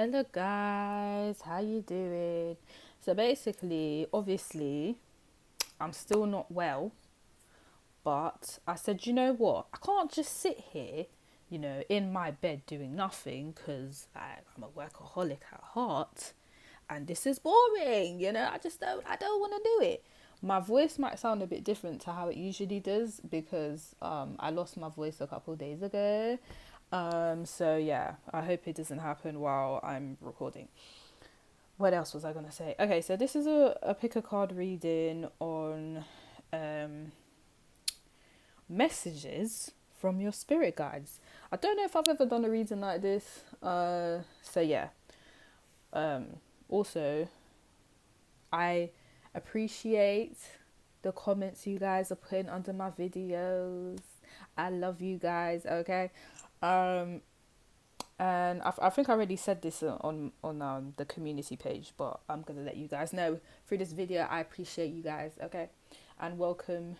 Hello guys, how you doing? So basically, obviously, I'm still not well, but I said, you know what? I can't just sit here, in my bed doing nothing because I'm a workaholic at heart and this is boring, I don't want to do it. My voice might sound a bit different to how it usually does because I lost my voice a couple of days ago. So yeah, I hope it doesn't happen while I'm recording. What else was I gonna say? Okay, so this is a pick a card reading on um, messages from your spirit guides. I don't know if I've ever done a reading like this. So yeah. Um, Also, I appreciate the comments you guys are putting under my videos. I love you guys. Okay. Um, And I think I already said this on the community page, but I'm gonna let you guys know through this video. I appreciate you guys, okay, and welcome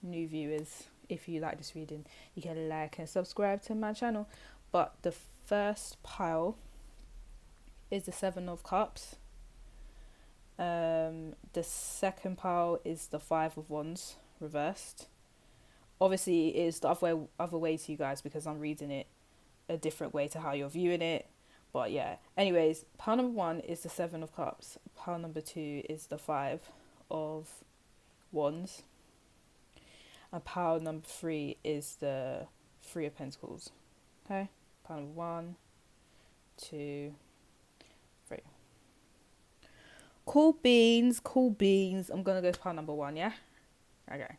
new viewers. If you like this reading, you can like and subscribe to my channel. But the first pile is the Seven of Cups. The second pile is the Five of Wands reversed. Obviously, it's the other way to you guys because I'm reading it a different way to how you're viewing it. But yeah, anyways, pile number one is the Seven of Cups. Pile number two is the Five of Wands. And pile number three is the Three of Pentacles. Okay, pile number one, two, three. Cool beans, cool beans. I'm gonna go to pile number one, yeah? Okay.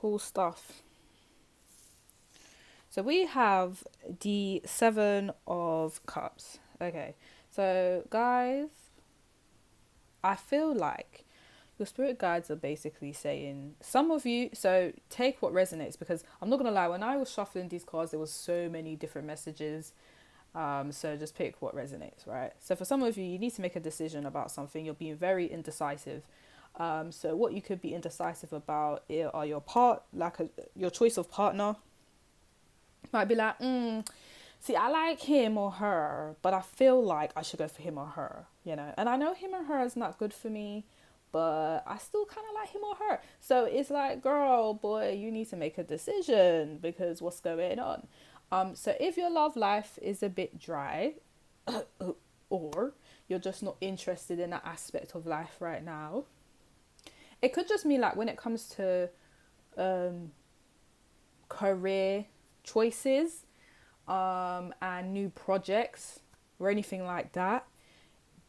Cool stuff. So we have the Seven of Cups. Okay, so guys, I feel like your spirit guides are basically saying, some of you, so take what resonates, because I'm not gonna lie, when I was shuffling these cards, there was so many different messages. So just pick what resonates, right? So for some of you, you need to make a decision about something. You're being very indecisive. So what you could be indecisive about are your choice of partner. Might be like, see, I like him or her, but I feel like I should go for him or her, And I know him or her is not good for me, but I still kind of like him or her. So it's like, girl, boy, you need to make a decision because what's going on? So if your love life is a bit dry, or you're just not interested in that aspect of life right now, it could just mean like when it comes to career choices and new projects or anything like that,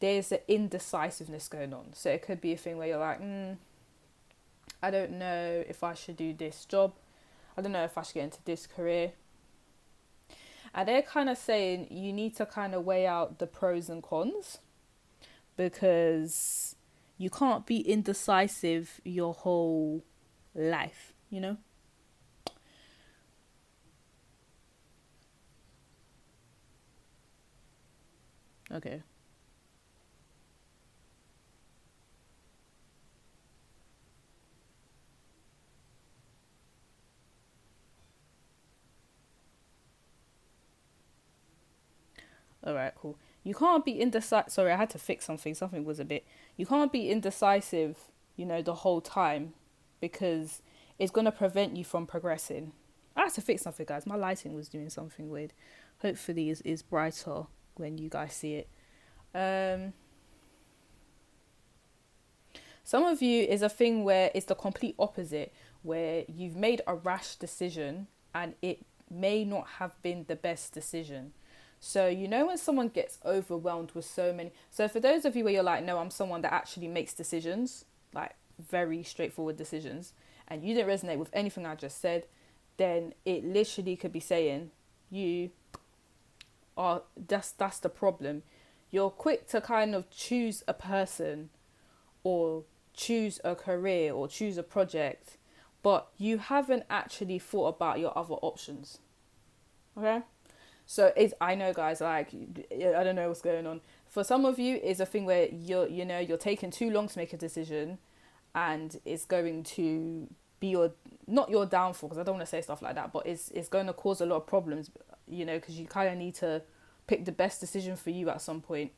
there's an indecisiveness going on. So it could be a thing where you're like, I don't know if I should do this job. I don't know if I should get into this career. And they're kind of saying you need to kind of weigh out the pros and cons because you can't be indecisive your whole life, Okay. All right, cool. You can't be indecisive. Sorry, I had to fix something. Something was a bit. You can't be indecisive, the whole time because it's going to prevent you from progressing. I had to fix something, guys. My lighting was doing something weird. Hopefully, is brighter when you guys see it. Um, some of you is a thing where it's the complete opposite, where you've made a rash decision and it may not have been the best decision. So, when someone gets overwhelmed with so many. So, for those of you where you're like, no, I'm someone that actually makes decisions, like very straightforward decisions, and you didn't resonate with anything I just said, then it literally could be saying, you are, that's the problem. You're quick to kind of choose a person or choose a career or choose a project, but you haven't actually thought about your other options. Okay? So I know, guys, like, I don't know what's going on. For some of you, it's a thing where you're taking too long to make a decision, and it's going to be your, not your downfall, because I don't want to say stuff like that, but it's going to cause a lot of problems, you know, because you kind of need to pick the best decision for you at some point.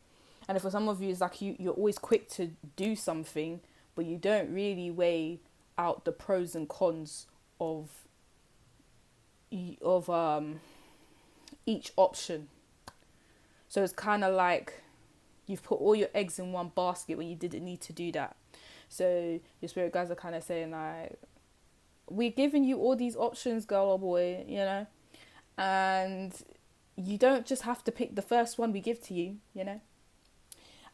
And if for some of you, it's like you're always quick to do something, but you don't really weigh out the pros and cons of each option. So it's kind of like you've put all your eggs in one basket when you didn't need to do that. So your spirit guides are kind of saying like, we're giving you all these options, girl or boy, you know, and you don't just have to pick the first one we give to you, you know.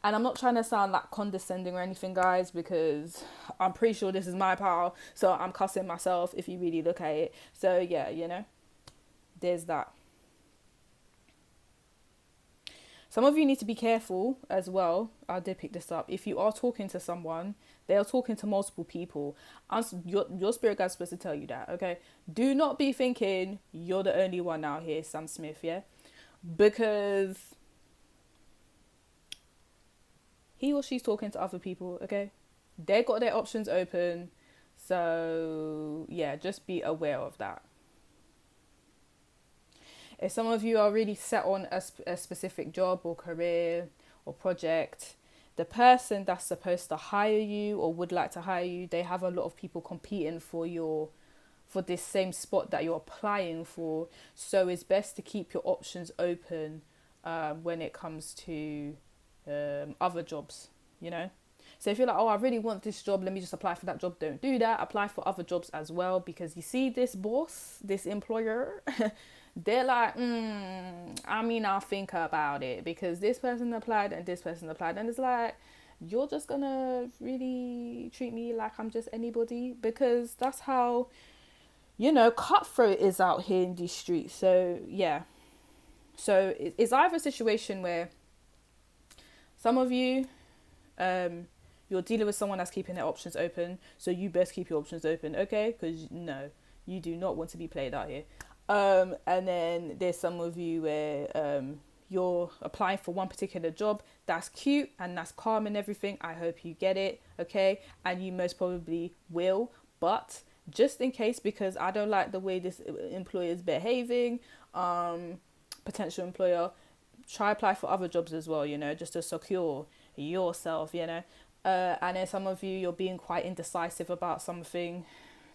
And I'm not trying to sound like condescending or anything, guys, because I'm pretty sure this is my pal, so I'm cussing myself if you really look at it. So yeah, you know, there's that. Some of you need to be careful as well. I did pick this up. If you are talking to someone, they are talking to multiple people. Your spirit guide's supposed to tell you that, okay? Do not be thinking you're the only one out here, Sam Smith, yeah? Because he or she's talking to other people, okay? They got their options open. So, yeah, just be aware of that. If some of you are really set on a specific job or career or project, the person that's supposed to hire you or would like to hire you, they have a lot of people competing for this same spot that you're applying for. So it's best to keep your options open when it comes to other jobs, you know. So if you're like, oh, I really want this job, let me just apply for that job. Don't do that. Apply for other jobs as well, because you see this boss, this employer, they're like, I mean, I'll think about it because this person applied and this person applied. And it's like, you're just going to really treat me like I'm just anybody, because that's how, you know, cutthroat is out here in these streets. So, yeah. So it's either a situation where some of you, you're dealing with someone that's keeping their options open, so you best keep your options open, okay? Because no, you do not want to be played out here. And then there's some of you where you're applying for one particular job that's cute and that's calm and everything. I hope you get it, okay? And you most probably will, but just in case, because I don't like the way this employer is behaving, potential employer, try apply for other jobs as well, you know, just to secure yourself, you know. And then some of you, you're being quite indecisive about something.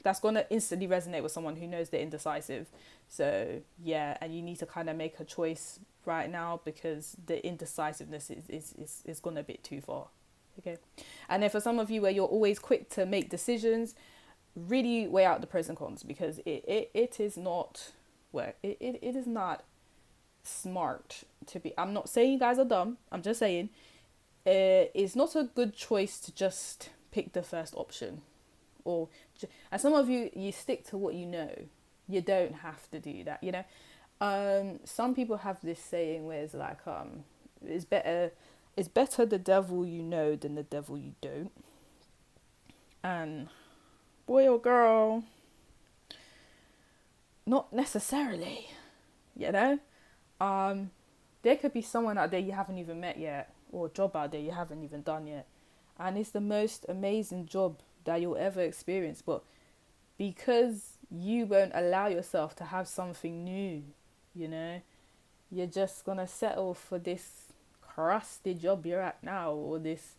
That's going to instantly resonate with someone who knows they're indecisive. So, yeah, and you need to kind of make a choice right now, because the indecisiveness is gone a bit too far, okay? And then for some of you where you're always quick to make decisions, really weigh out the pros and cons, because it is not, well, it is not smart to be, I'm not saying you guys are dumb, I'm just saying, it's not a good choice to just pick the first option. And some of you stick to what you know. You don't have to do that, you know. Some people have this saying where it's like, it's better the devil you know than the devil you don't. And boy or girl, not necessarily, you know. There could be someone out there you haven't even met yet, or a job out there you haven't even done yet, and it's the most amazing job that you'll ever experience, but because you won't allow yourself to have something new, you know, you're just gonna settle for this crusty job you're at now, or this,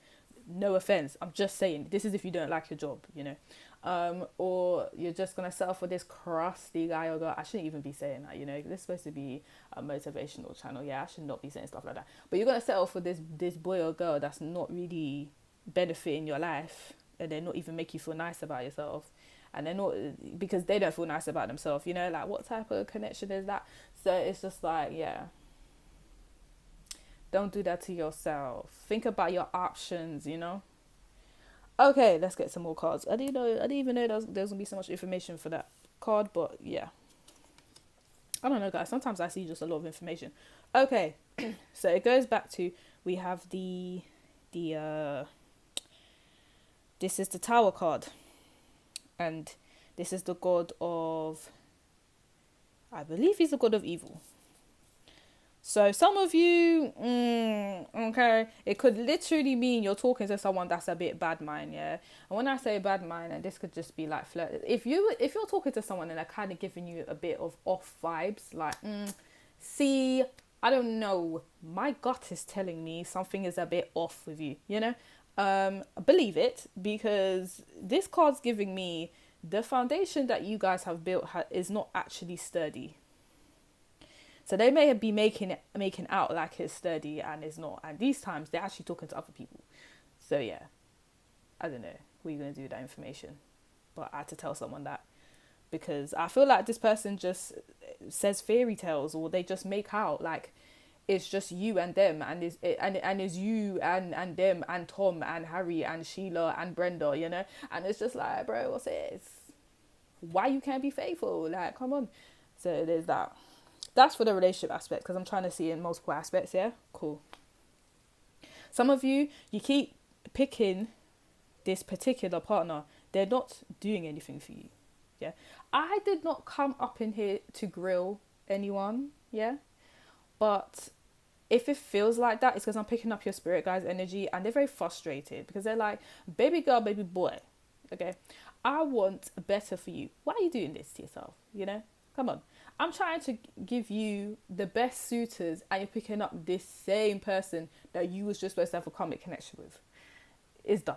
no offense, I'm just saying, this is if you don't like your job, you know, or you're just gonna settle for this crusty guy or girl. I shouldn't even be saying that, you know, this is supposed to be a motivational channel. Yeah, I should not be saying stuff like that, but you're gonna settle for this boy or girl that's not really benefiting your life, and they're not even make you feel nice about yourself, and they're not, because they don't feel nice about themselves, you know, like what type of connection is that? So it's just like, yeah, don't do that to yourself. Think about your options, you know. Okay, let's get some more cards. I didn't even know there's gonna be so much information for that card, but yeah, I don't know, guys, sometimes I see just a lot of information. Okay, so it goes back to, we have the this is the Tower card, and this is the god of, I believe he's the god of evil. So some of you, okay, it could literally mean you're talking to someone that's a bit bad mind, yeah. And when I say bad mind, and this could just be like flirt. If you're talking to someone and they're kind of giving you a bit of off vibes, like, see, I don't know, my gut is telling me something is a bit off with you, you know. Believe it, because this card's giving me the foundation that you guys have built is not actually sturdy. So they may be making out like it's sturdy and it's not. And these times they're actually talking to other people. So yeah, I don't know what you're gonna do with that information, but I had to tell someone that because I feel like this person just says fairy tales, or they just make out like it's just you and them, and it's you and them and Tom and Harry and Sheila and Brenda, you know. And it's just like, bro, what's this? Why you can't be faithful? Like, come on. So there's that. That's for the relationship aspect, because I'm trying to see in multiple aspects. Yeah, cool. Some of you keep picking this particular partner. They're not doing anything for you. Yeah, I did not come up in here to grill anyone. Yeah, but if it feels like that, it's because I'm picking up your spirit guys' energy, and they're very frustrated because they're like, baby girl, baby boy, okay, I want better for you. Why are you doing this to yourself? You know, come on. I'm trying to give you the best suitors, and you're picking up this same person that you was just supposed to have a karmic connection with. It's done.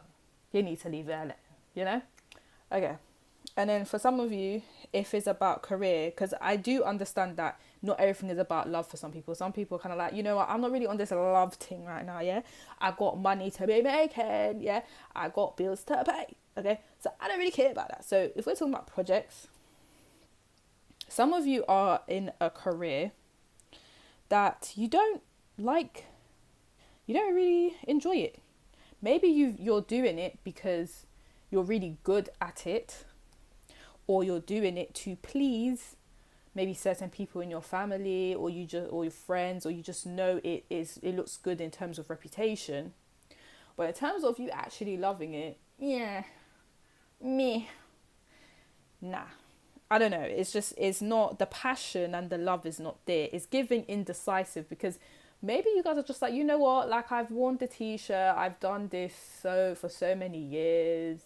You need to leave it alone, you know? Okay. And then for some of you, if it's about career, because I do understand that not everything is about love for some people. Some people are kind of like, you know what, I'm not really on this love thing right now, yeah? I got money to be making, yeah? I got bills to pay, okay? So I don't really care about that. So if we're talking about projects, some of you are in a career that you don't like, you don't really enjoy it. Maybe you're doing it because you're really good at it, or you're doing it to please maybe certain people in your family, or your friends, or you just know it looks good in terms of reputation. But in terms of you actually loving it, yeah, me, nah. I don't know. It's not, the passion and the love is not there. It's giving indecisive, because maybe you guys are just like, you know what, like, I've worn the t-shirt, I've done this for so many years.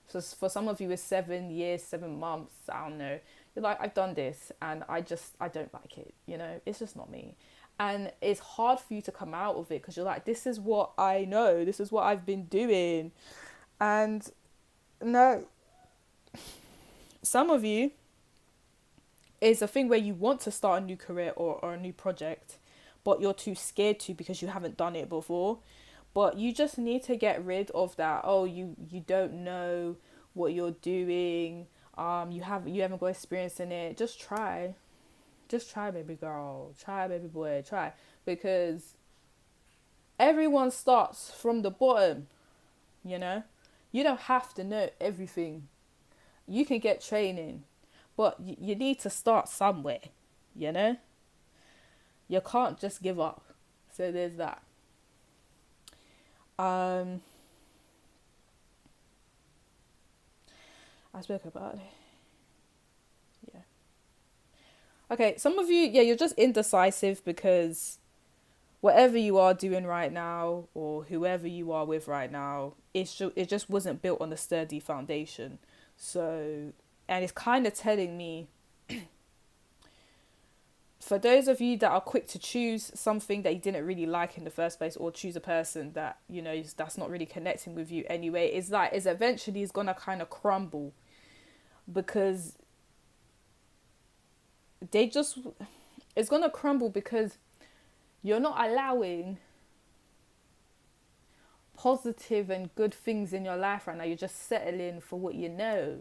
So for some of you it's 7 years, 7 months, I don't know. You're like, I've done this and I don't like it, you know, it's just not me. And it's hard for you to come out of it, because you're like, this is what I know, this is what I've been doing. And no, some of you, is a thing where you want to start a new career or a new project, but you're too scared to because you haven't done it before. But you just need to get rid of that. Oh, you don't know what you're doing. You haven't got experience in it. Just try, baby girl. Try, baby boy. Try, because everyone starts from the bottom. You know, you don't have to know everything. You can get training. But you need to start somewhere, you know? You can't just give up. So there's that. I spoke about it. Yeah. Okay, some of you, yeah, you're just indecisive because whatever you are doing right now, or whoever you are with right now, it just wasn't built on a sturdy foundation. So... and it's kind of telling me, for those of you that are quick to choose something that you didn't really like in the first place, or choose a person that, you know, that's not really connecting with you anyway, it's eventually is going to kind of crumble, because it's going to crumble because you're not allowing positive and good things in your life right now. You're just settling for what you know,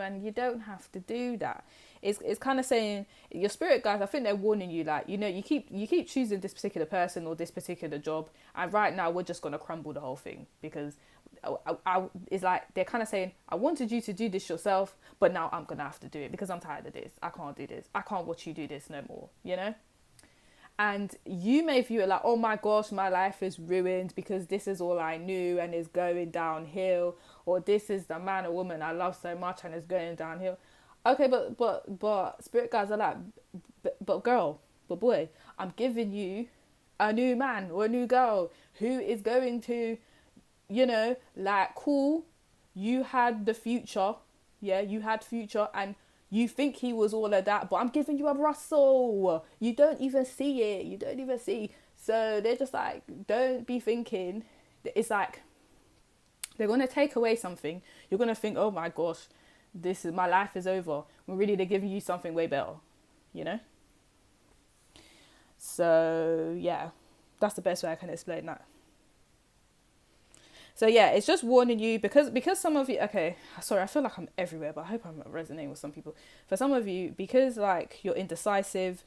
and you don't have to do that. It's kind of saying, your spirit guys, I think they're warning you, like, you know, you keep choosing this particular person or this particular job, and right now we're just gonna crumble the whole thing, because it's like they're kind of saying, I wanted you to do this yourself, but now I'm gonna have to do it because I'm tired of this. I can't do this. I can't watch you do this no more, you know. And you may view it like, oh my gosh, my life is ruined because this is all I knew and is going downhill, or this is the man or woman I love so much and is going downhill. Okay, but spirit guides are like, but girl, But boy, I'm giving you a new man or a new girl who is going to, like, cool, you had the future. Yeah, you had future and you think he was all of that, but I'm giving you a Russell. You don't even see it. You don't even see. So they're just like, don't be thinking. It's like, they're going to take away something. You're going to think, oh my gosh, my life is over. When really they're giving you something way better, you know? So yeah, that's the best way I can explain that. So yeah, it's just warning you because some of you, okay, sorry, I feel like I'm everywhere, but I hope I'm resonating with some people. For some of you, because like you're indecisive,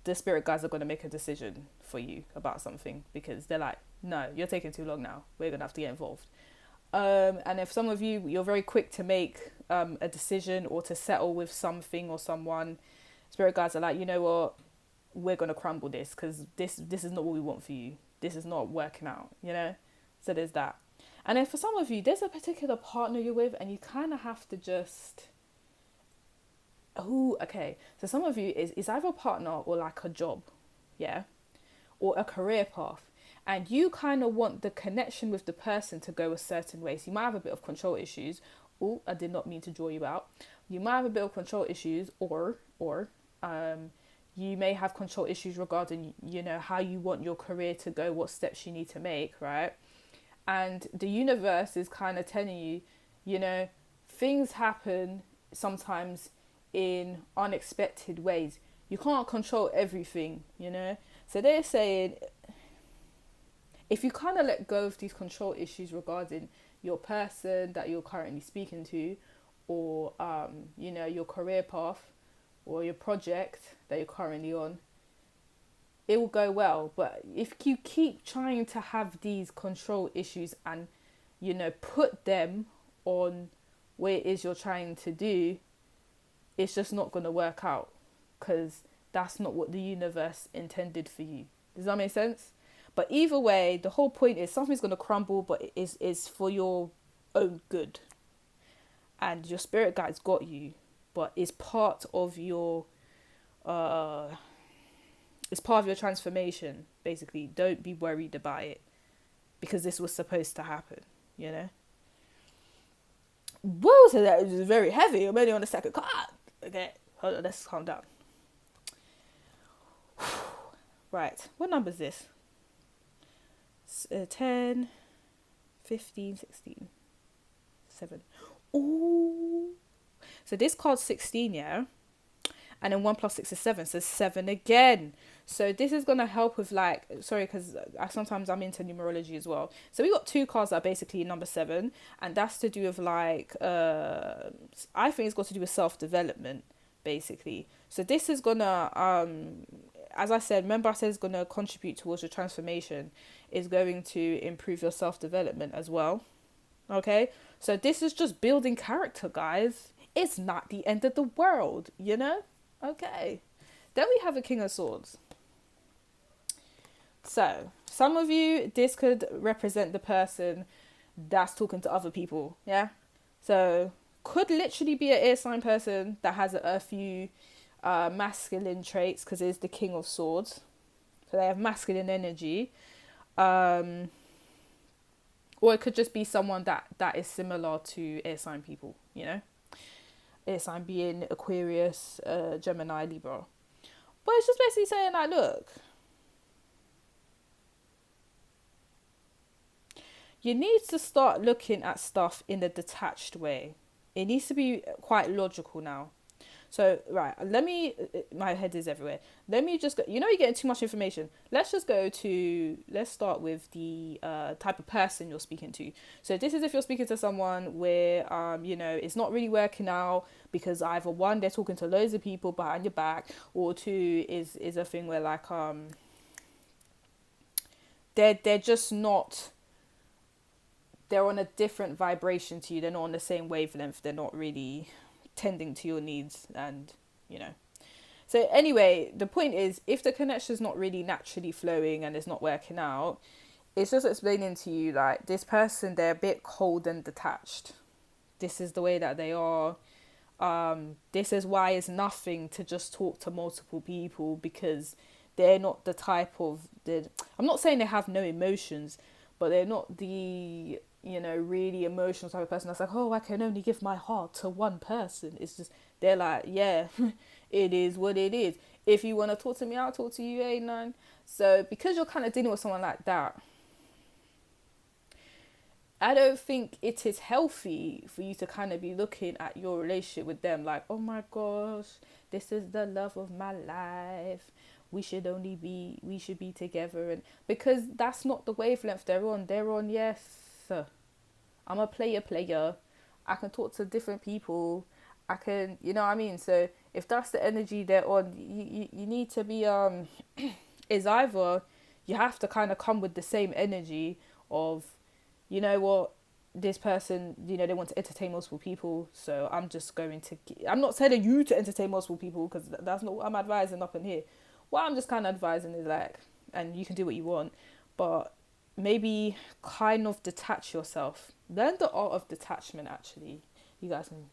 the spirit guides are going to make a decision for you about something because they're like, no, you're taking too long now. We're going to have to get involved. And if some of you, you're very quick to make a decision or to settle with something or someone, spirit guides are like, you know what, we're going to crumble this because this is not what we want for you. This is not working out, you know? So there's that. And then for some of you, there's a particular partner you're with and you kind of have to just... okay. So some of you, is either a partner or like a job, yeah? Or a career path. And you kind of want the connection with the person to go a certain way. So you might have a bit of control issues. Oh, I did not mean to draw you out. You might have a bit of control issues or you may have control issues regarding, how you want your career to go, what steps you need to make, right? And the universe is kind of telling you, things happen sometimes in unexpected ways. You can't control everything, So they're saying, if you kind of let go of these control issues regarding your person that you're currently speaking to, or, your career path, or your project that you're currently on, it will go well. But if you keep trying to have these control issues and, put them on what it is you're trying to do, it's just not going to work out because that's not what the universe intended for you. Does that make sense? But either way, the whole point is something's going to crumble, but it is for your own good. And your spirit guide's got you, but it's part of your... it's part of your transformation, basically. Don't be worried about it because this was supposed to happen, Whoa, so that is very heavy. I'm only on the second card. Okay, hold on, let's calm down. Right, what number is this? 10, 15, 16, 7. Ooh. So this card's 16, yeah? And then 1 plus 6 is 7, so 7 again. So this is going to help with because sometimes I'm into numerology as well. So we got 2 cards that are basically number 7, and that's to do with I think it's got to do with self-development, basically. So this is going to, as I said, remember I said it's going to contribute towards your transformation. It's going to improve your self-development as well. Okay? So this is just building character, guys. It's not the end of the world, Okay, then we have a King of Swords. So some of you, this could represent the person that's talking to other people, yeah? So could literally be an air sign person that has a few masculine traits because it's the King of Swords. So they have masculine energy. Or it could just be someone that is similar to air sign people, Air sign being Aquarius, Gemini, Libra. But it's just basically saying look, you need to start looking at stuff in a detached way. It needs to be quite logical now. So, right, my head is everywhere. Let me just go, you're getting too much information. Let's start with the type of person you're speaking to. So this is if you're speaking to someone where, it's not really working out because either 1, they're talking to loads of people behind your back, or 2 is a thing where they're just not, they're on a different vibration to you. They're not on the same wavelength. They're not really tending to your needs and so anyway, the point is, if the connection is not really naturally flowing and it's not working out, it's just explaining to you this person, they're a bit cold and detached. This is the way that they are. This is why it's nothing to just talk to multiple people, because they're not the type of I'm not saying they have no emotions, but they're not the, you know, really emotional type of person that's like, oh, I can only give my heart to one person. It's just, they're like, yeah, it is what it is. If you want to talk to me, I'll talk to you, ain't none. So because you're kind of dealing with someone like that, I don't think it is healthy for you to kind of be looking at your relationship with them like, oh my gosh, this is the love of my life. We should be together. And because that's not the wavelength they're on. They're on, yes, I'm a player. I can talk to different people. I can, you know what I mean? So if that's the energy they're on, you need to be, is either you have to kind of come with the same energy of, you know what, this person, you know, they want to entertain multiple people, so I'm just going to, I'm not telling you to entertain multiple people because that's not what I'm advising up in here. What I'm just kind of advising is like, and you can do what you want, but maybe kind of detach yourself. Learn the art of detachment, actually. You guys can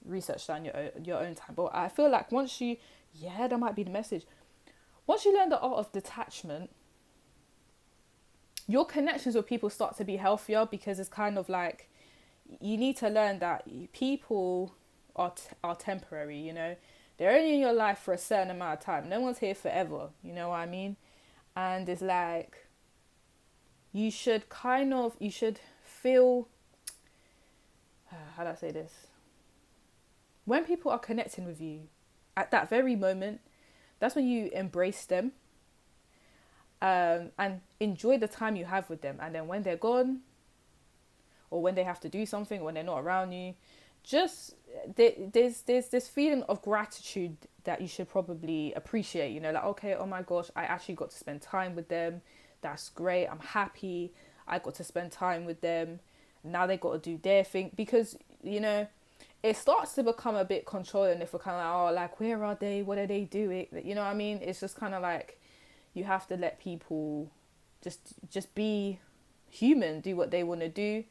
research that in your own time. But I feel like once you, yeah, that might be the message. Once you learn the art of detachment, your connections with people start to be healthier, because it's kind of like you need to learn that people are temporary, you know. They're only in your life for a certain amount of time. No one's here forever, you know what I mean? And it's like you should feel, how do I say this? When people are connecting with you at that very moment, that's when you embrace them. And enjoy the time you have with them. And then when they're gone, or when they have to do something, when they're not around you, just there's this feeling of gratitude that you should probably appreciate. You know, like, okay, oh my gosh, I actually got to spend time with them. That's great. I'm happy I got to spend time with them. Now they got to do their thing, because, you know, it starts to become a bit controlling if we're kind of like, oh, like, where are they? What are they doing? You know what I mean? It's just kind of like, you have to let people just be human, do what they want to do.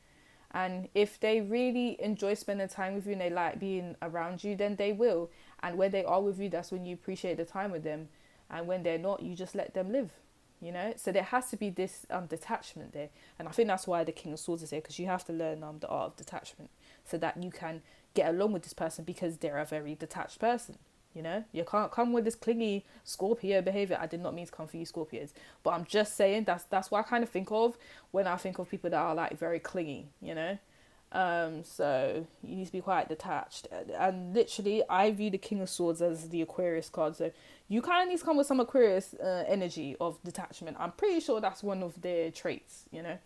And if they really enjoy spending time with you and they like being around you, then they will. And when they are with you, that's when you appreciate the time with them. And when they're not, you just let them live, you know. So there has to be this detachment there. And I think that's why the King of Swords is here, because you have to learn the art of detachment, so that you can get along with this person, because they're a very detached person. You know, you can't come with this clingy Scorpio behavior. I did not mean to come for you Scorpios, but I'm just saying that's what I kind of think of when I think of people that are like very clingy, you know. So you need to be quite detached. And literally, I view the King of Swords as the Aquarius card. So you kind of need to come with some Aquarius energy of detachment. I'm pretty sure that's one of their traits, you know.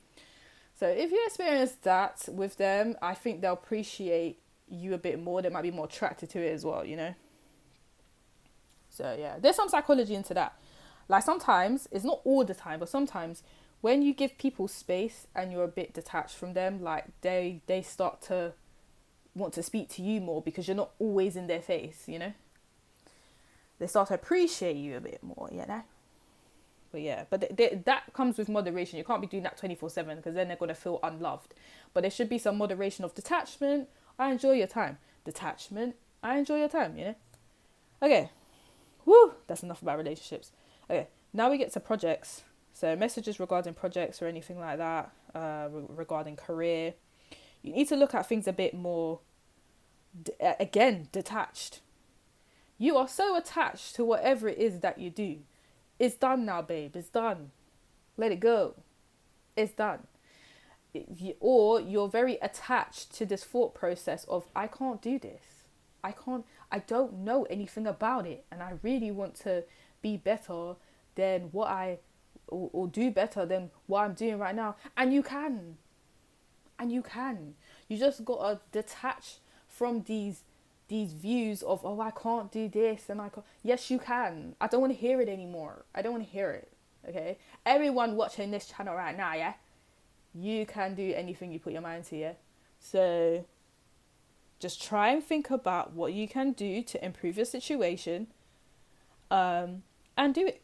So if you experience that with them, I think they'll appreciate you a bit more. They might be more attracted to it as well, you know. So yeah, there's some psychology into that. Like sometimes, it's not all the time, but sometimes when you give people space and you're a bit detached from them, like they start to want to speak to you more, because you're not always in their face, you know. They start to appreciate you a bit more, you know. But yeah, but that comes with moderation. You can't be doing that 24/7, because then they're going to feel unloved. But there should be some moderation of detachment. I enjoy your time. Detachment. I enjoy your time, you know. Okay. Woo, that's enough about relationships. Okay, now we get to projects. So messages regarding projects or anything like that, regarding career. You need to look at things a bit more, again, detached. You are so attached to whatever it is that you do. It's done now, babe. It's done. Let it go. It's done. Or you're very attached to this thought process of, I can't do this. I don't know anything about it, and I really want to be better than what or do better than what I'm doing right now. And you can. You just gotta detach from these views of, oh, I can't do this and I can't. Yes, you can. I don't want to hear it anymore. I don't want to hear it. Okay? Everyone watching this channel right now, yeah? You can do anything you put your mind to, yeah? So just try and think about what you can do to improve your situation, and do it.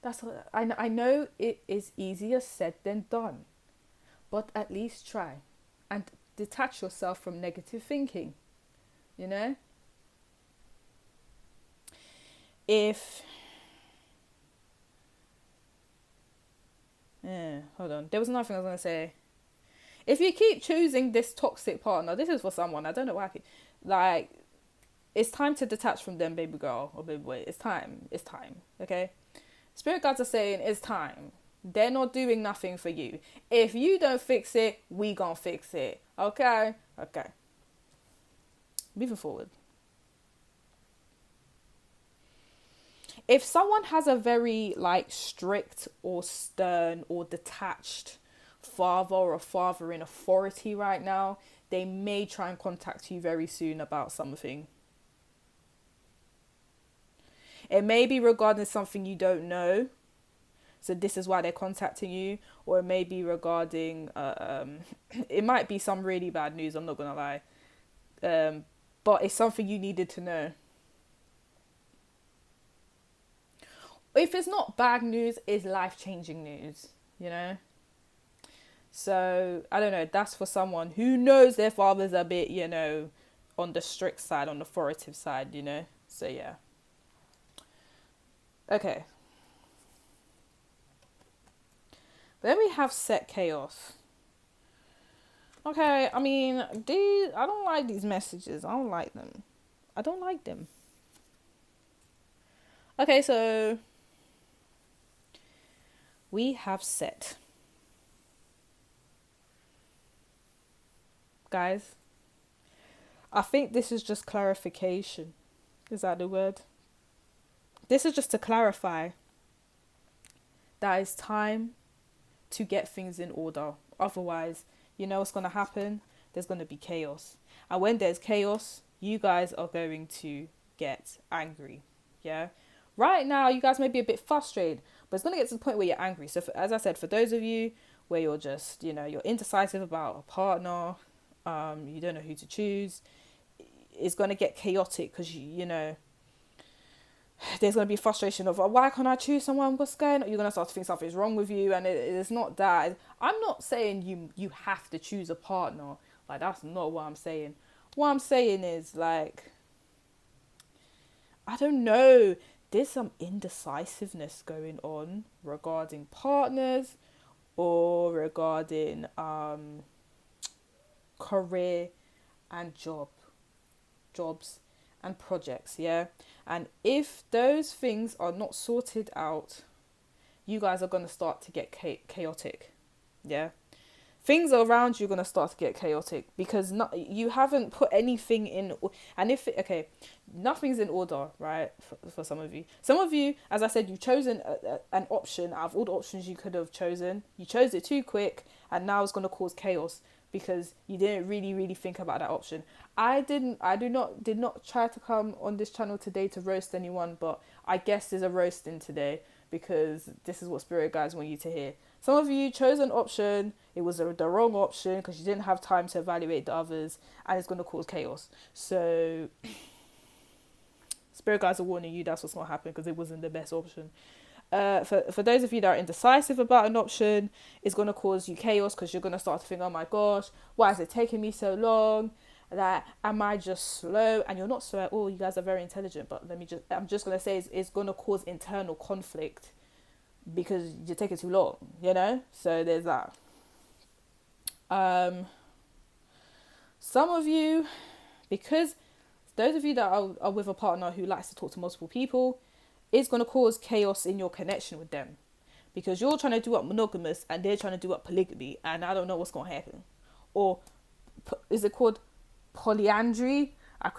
That's what, I know it is easier said than done, but at least try and detach yourself from negative thinking, you know? if hold on, there was another thing I was gonna say. If you keep choosing this toxic partner, this is for someone, I don't know why I keep, like, it's time to detach from them, baby girl or baby boy. It's time, okay? Spirit guides are saying it's time. They're not doing nothing for you. If you don't fix it, we gonna fix it, okay? Moving forward. If someone has a very, like, strict or stern or detached father or a father in authority right now, they may try and contact you very soon about something. It may be regarding something you don't know, so this is why they're contacting you, or it may be regarding it might be some really bad news, I'm not gonna lie, but it's something you needed to know. If it's not bad news, it's life-changing news, you know. So I don't know, that's for someone who knows their father's a bit, you know, on the strict side, on the authoritative side, you know. So yeah. Okay. Then we have set chaos. Okay, I mean, I don't like these messages. I don't like them. Okay, so we have set. Guys, I think this is just clarification. Is that the word? This is just to clarify that it's time to get things in order. Otherwise, you know what's going to happen? There's going to be chaos. And when there's chaos, you guys are going to get angry. Yeah? Right now, you guys may be a bit frustrated, but it's going to get to the point where you're angry. So as I said, for those of you where you're just, you know, you're indecisive about a partner, you don't know who to choose, it's going to get chaotic because, you know, there's going to be frustration of, oh, why can't I choose someone? What's going on? You're going to start to think something's wrong with you, and it's not that. I'm not saying you have to choose a partner. Like, that's not what I'm saying. What I'm saying is, like, I don't know. There's some indecisiveness going on regarding partners or regarding career and jobs and projects, yeah? And if those things are not sorted out, you guys are going to start to get chaotic, yeah? Things around you are going to start to get chaotic because you haven't put anything in. And nothing's in order, right? For some of you, as I said, you've chosen an option out of all the options you could have chosen. You chose it too quick, and now it's going to cause chaos because you didn't really think about that option. I did not try to come on this channel today to roast anyone, but I guess there's a roasting today because this is what spirit guides want you to hear. Some of you chose an option, it was the wrong option because you didn't have time to evaluate the others, and it's going to cause chaos. So spirit guides are warning you that's what's going to happen because it wasn't the best option. For those of you that are indecisive about an option, it's going to cause you chaos because you're going to start to think, oh my gosh, why is it taking me so long? Like, am I just slow? And you're not slow at all. You guys are very intelligent, but I'm just going to say it's going to cause internal conflict because you're taking too long, you know? So there's that. Some of you, because those of you that are with a partner who likes to talk to multiple people, it's going to cause chaos in your connection with them because you're trying to do up monogamous and they're trying to do up polygamy, and I don't know what's going to happen. Or is it called polyandry? I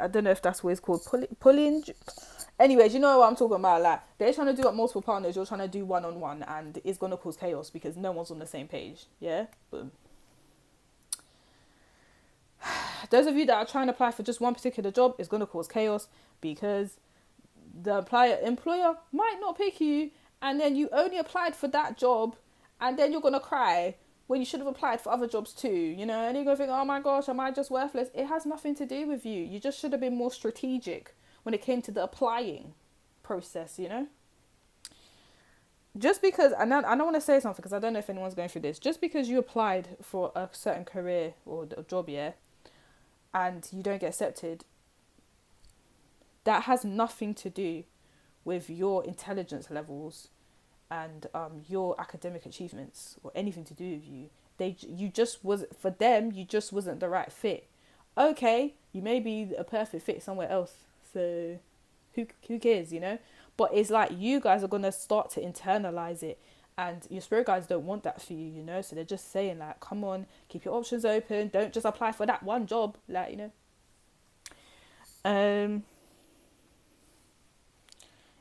don't know if that's what it's called. Polyandry. Anyways, you know what I'm talking about. Like, they're trying to do up multiple partners, you're trying to do one-on-one, and it's going to cause chaos because no one's on the same page. Yeah? Boom. Those of you that are trying to apply for just one particular job, it's going to cause chaos because the employer might not pick you, and then you only applied for that job, and then you're going to cry when you should have applied for other jobs too, you know, and you're going to think, oh my gosh, am I just worthless? It has nothing to do with you. You just should have been more strategic when it came to the applying process, you know. Just because, and I don't want to say something because I don't know if anyone's going through this, just because you applied for a certain career or a job, yeah, and you don't get accepted, that has nothing to do with your intelligence levels and your academic achievements or anything to do with you. You just was for them. You just wasn't the right fit. Okay, you may be a perfect fit somewhere else. So who cares, you know? But it's like you guys are gonna start to internalize it, and your spirit guides don't want that for you, you know. So they're just saying like, come on, keep your options open. Don't just apply for that one job, like, you know.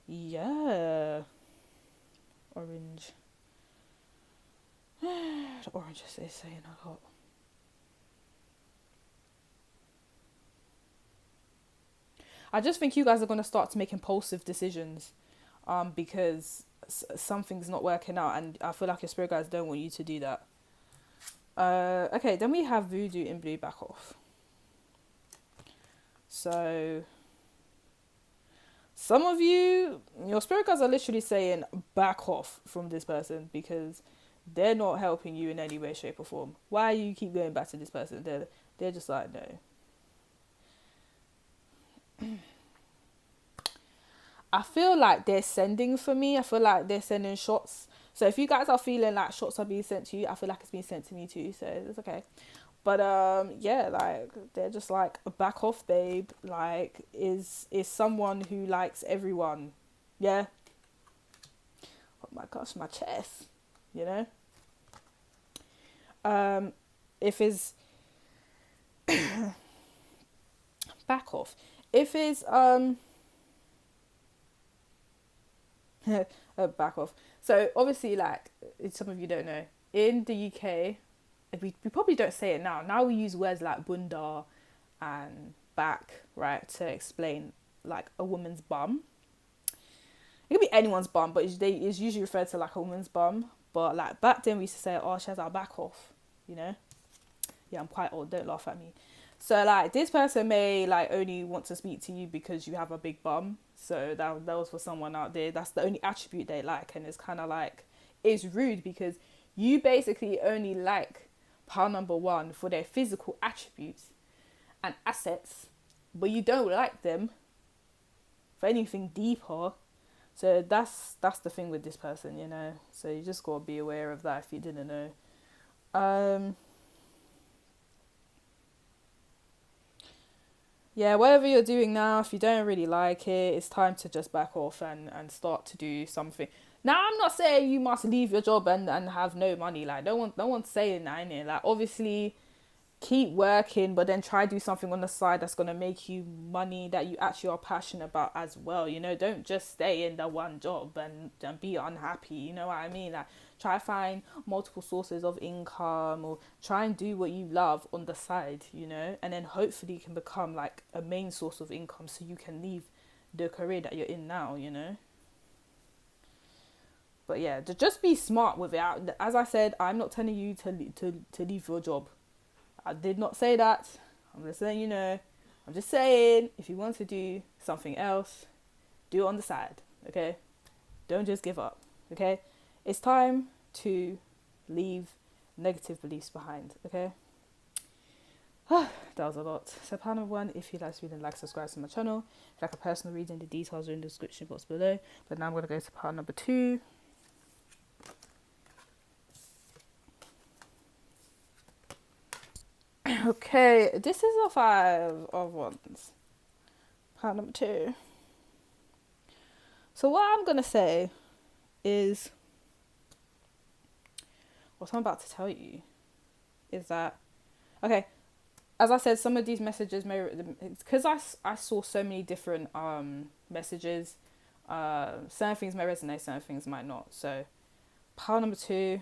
Yeah, orange. The orange is saying a lot. I just think you guys are going to start to make impulsive decisions because something's not working out, and I feel like your spirit guides don't want you to do that. Okay, then we have voodoo in blue, back off. So some of you, your spirit guides are literally saying back off from this person because they're not helping you in any way, shape or form. Why you keep going back to this person? They're just like, no. I feel like they're sending for me. I feel like they're sending shots. So if you guys are feeling like shots are being sent to you, I feel like it's being sent to me too. So it's okay. But yeah, like they're just like, back off, babe. Like is someone who likes everyone. Yeah. Oh my gosh, my chest. You know. If it's back off. If it's back off. So obviously, like some of you don't know, in the UK, we probably don't say it now. Now we use words like bunda and back, right, to explain like a woman's bum. It could be anyone's bum, but it's usually referred to like a woman's bum. But like back then we used to say, oh, she has our back off, you know. Yeah, I'm quite old, don't laugh at me. So like this person may like only want to speak to you because you have a big bum. So that was for someone out there. That's the only attribute they like, and it's kind of like, it's rude because you basically only like pile number one for their physical attributes and assets, but you don't like them for anything deeper. So that's the thing with this person, you know. So you just gotta be aware of that if you didn't know. Yeah, whatever you're doing now, if you don't really like it, it's time to just back off and start to do something. Now, I'm not saying you must leave your job and have no money. Like, no one's saying that, innit? Like, obviously, keep working, but then try to do something on the side that's going to make you money that you actually are passionate about as well. You know, don't just stay in the one job and be unhappy. You know what I mean? Like, try find multiple sources of income, or try and do what you love on the side, you know, and then hopefully you can become like a main source of income so you can leave the career that you're in now, you know. But yeah, just be smart with it. As I said, I'm not telling you to leave your job. I did not say that. I'm just letting you know. I'm just saying, if you want to do something else, do it on the side, okay? Don't just give up, okay? It's time to leave negative beliefs behind, okay? That was a lot. So part number one, if you'd like to read and like, subscribe to my channel. If you'd like a personal reading, the details are in the description box below. But now I'm going to go to part number two. Okay, this is a 5 of Wands. Part number two. So what I'm going to say is, what I'm about to tell you is that, okay, as I said, some of these messages may, because I saw so many different messages, certain things may resonate, certain things might not. So pile number two,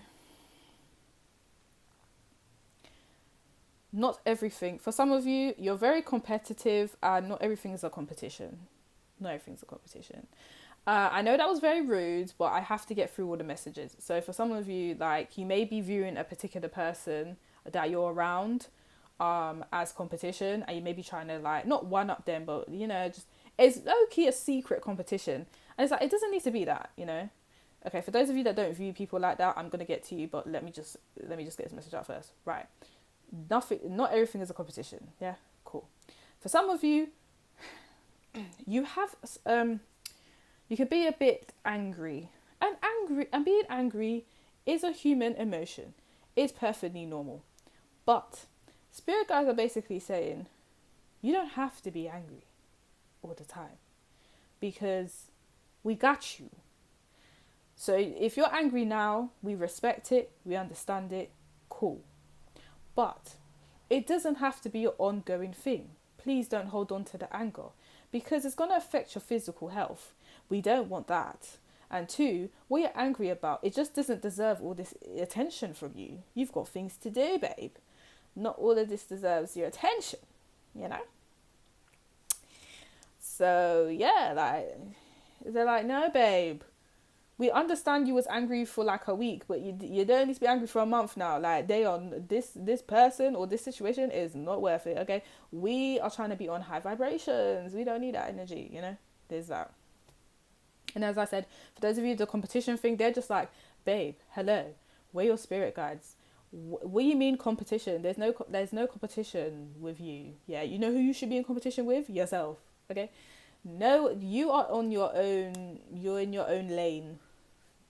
not everything, for some of you, you're very competitive and not everything is a competition. Not everything's a competition. I know that was very rude, but I have to get through all the messages. So for some of you, like, you may be viewing a particular person that you're around as competition, and you may be trying to, like, not one up them, but, you know, just, it's low-key a secret competition. And it's like, it doesn't need to be that, you know. Okay, for those of you that don't view people like that, I'm gonna get to you, but let me just get this message out first. Right. Not everything is a competition. Yeah, cool. For some of you, you have You could be a bit angry. And being angry is a human emotion. It's perfectly normal. But spirit guides are basically saying you don't have to be angry all the time because we got you. So if you're angry now, we respect it, we understand it, cool. But it doesn't have to be an ongoing thing. Please don't hold on to the anger because it's going to affect your physical health. We don't want that. And two, what you're angry about, it just doesn't deserve all this attention from you. You've got things to do, babe. Not all of this deserves your attention, you know? So, yeah, like, they're like, no, babe. We understand you was angry for like a week, but you don't need to be angry for a month now. Like they on this person or this situation is not worth it. Okay, we are trying to be on high vibrations. We don't need that energy. You know, there's that. And as I said, for those of you the competition thing, they're just like, babe, hello, we're your spirit guides. What do you mean competition? There's no competition with you. Yeah, you know who you should be in competition with? Yourself. Okay. No, you are on your own. You're in your own lane.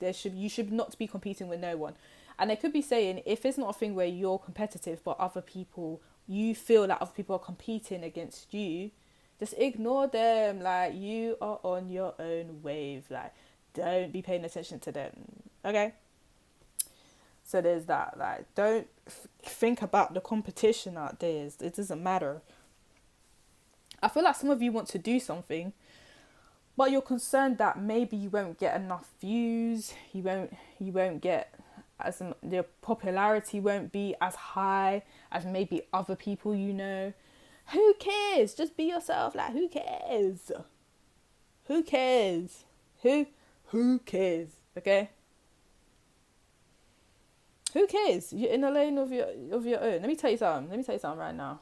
You should not be competing with no one. And they could be saying, if it's not a thing where you're competitive, but other people, you feel like other people are competing against you, just ignore them. Like, you are on your own wave. Like, don't be paying attention to them. Okay? So there's that. Like, don't think about the competition out there. It doesn't matter. I feel like some of you want to do something, but you're concerned that maybe you won't get enough views, you won't get your popularity won't be as high as maybe other people you know. Who cares? Just be yourself. Like, who cares? Who cares? Who cares? Okay? Who cares? You're in a lane of your own. Let me tell you something right now.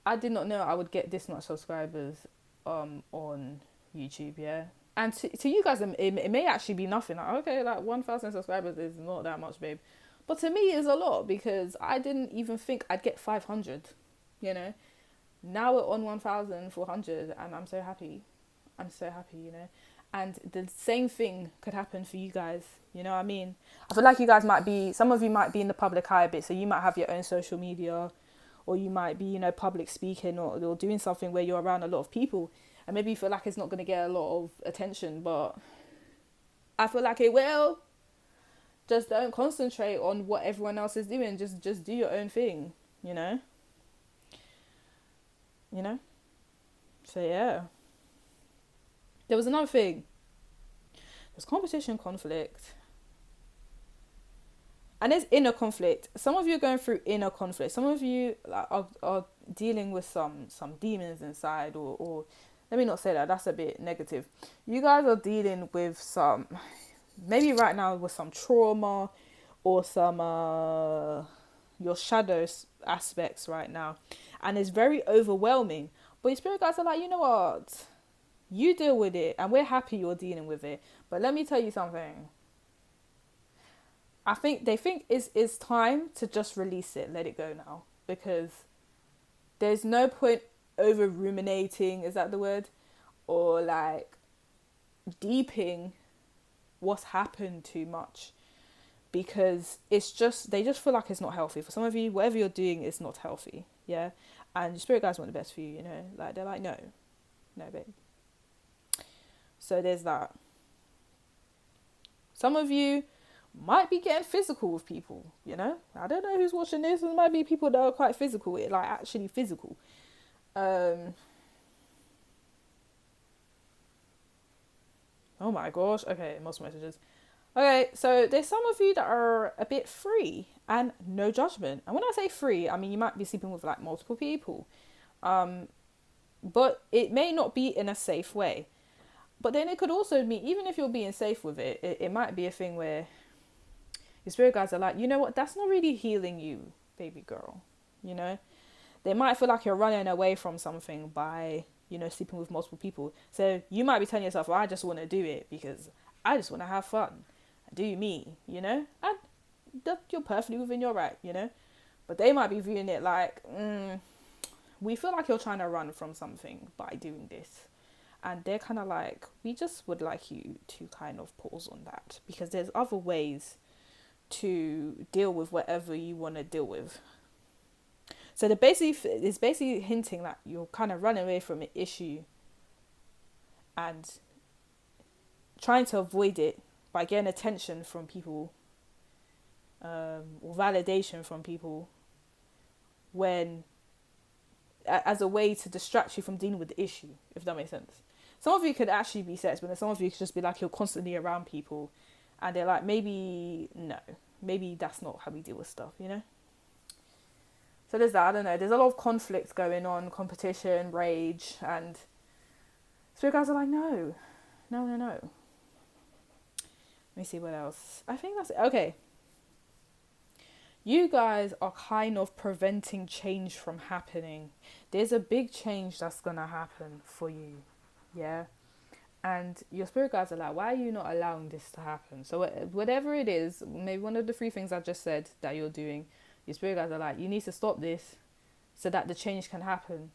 I did not know I would get this much subscribers on YouTube, yeah. And to you guys, it may actually be nothing. Like, okay, like 1,000 subscribers is not that much, babe. But to me, it's a lot because I didn't even think I'd get 500, you know. Now we're on 1,400 and I'm so happy. You know. And the same thing could happen for you guys, you know what I mean? I feel like you guys some of you might be in the public eye a bit, so you might have your own social media, or you might be, you know, public speaking or doing something where you're around a lot of people and maybe you feel like it's not going to get a lot of attention, but I feel like it will. Just don't concentrate on what everyone else is doing. Just do your own thing, you know? You know? So, yeah. There was another thing. There's competition, conflict. And there's inner conflict. Some of you are going through inner conflict. Some of you are dealing with some demons inside, or let me not say that. That's a bit negative. You guys are dealing with maybe right now with some trauma or some your shadow aspects right now, and it's very overwhelming. But your spirit guides are like, you know what? You deal with it, and we're happy you're dealing with it. But let me tell you something. I think they think it's time to just release it, let it go now, because there's no point over ruminating, is that the word? Or like deeping what's happened too much, because they just feel like it's not healthy. For some of you, whatever you're doing is not healthy, yeah? And your spirit guides want the best for you, you know? Like, they're like, no, babe. So there's that. Some of you might be getting physical with people, you know? I don't know who's watching this. There might be people that are quite physical, like actually physical. Oh my gosh. Okay, most messages. Okay, so there's some of you that are a bit free and no judgment. And when I say free, I mean you might be sleeping with like multiple people. But it may not be in a safe way. But then it could also mean, even if you're being safe with it, it might be a thing where your spirit guides are like, you know what, that's not really healing you, baby girl, you know? They might feel like you're running away from something by, you know, sleeping with multiple people. So you might be telling yourself, well, I just want to do it because I just want to have fun. Do me, you know? And you're perfectly within your right, you know? But they might be viewing it like, we feel like you're trying to run from something by doing this. And they're kind of like, we just would like you to kind of pause on that, because there's other ways to deal with whatever you want to deal with. So it's basically hinting that you're kind of running away from an issue and trying to avoid it by getting attention from people, or validation from people, when as a way to distract you from dealing with the issue, if that makes sense. Some of you could actually be sex, but then some of you could just be like, you're constantly around people and they're like, maybe that's not how we deal with stuff, you know? So there's that. I don't know, there's a lot of conflict going on, competition, rage, and spirit guys are like, no. Let me see what else. I think that's it. Okay. You guys are kind of preventing change from happening. There's a big change that's going to happen for you. Yeah. And your spirit guides are like, why are you not allowing this to happen? So whatever it is, maybe one of the 3 things I just said that you're doing, your spirit guides are like, you need to stop this so that the change can happen.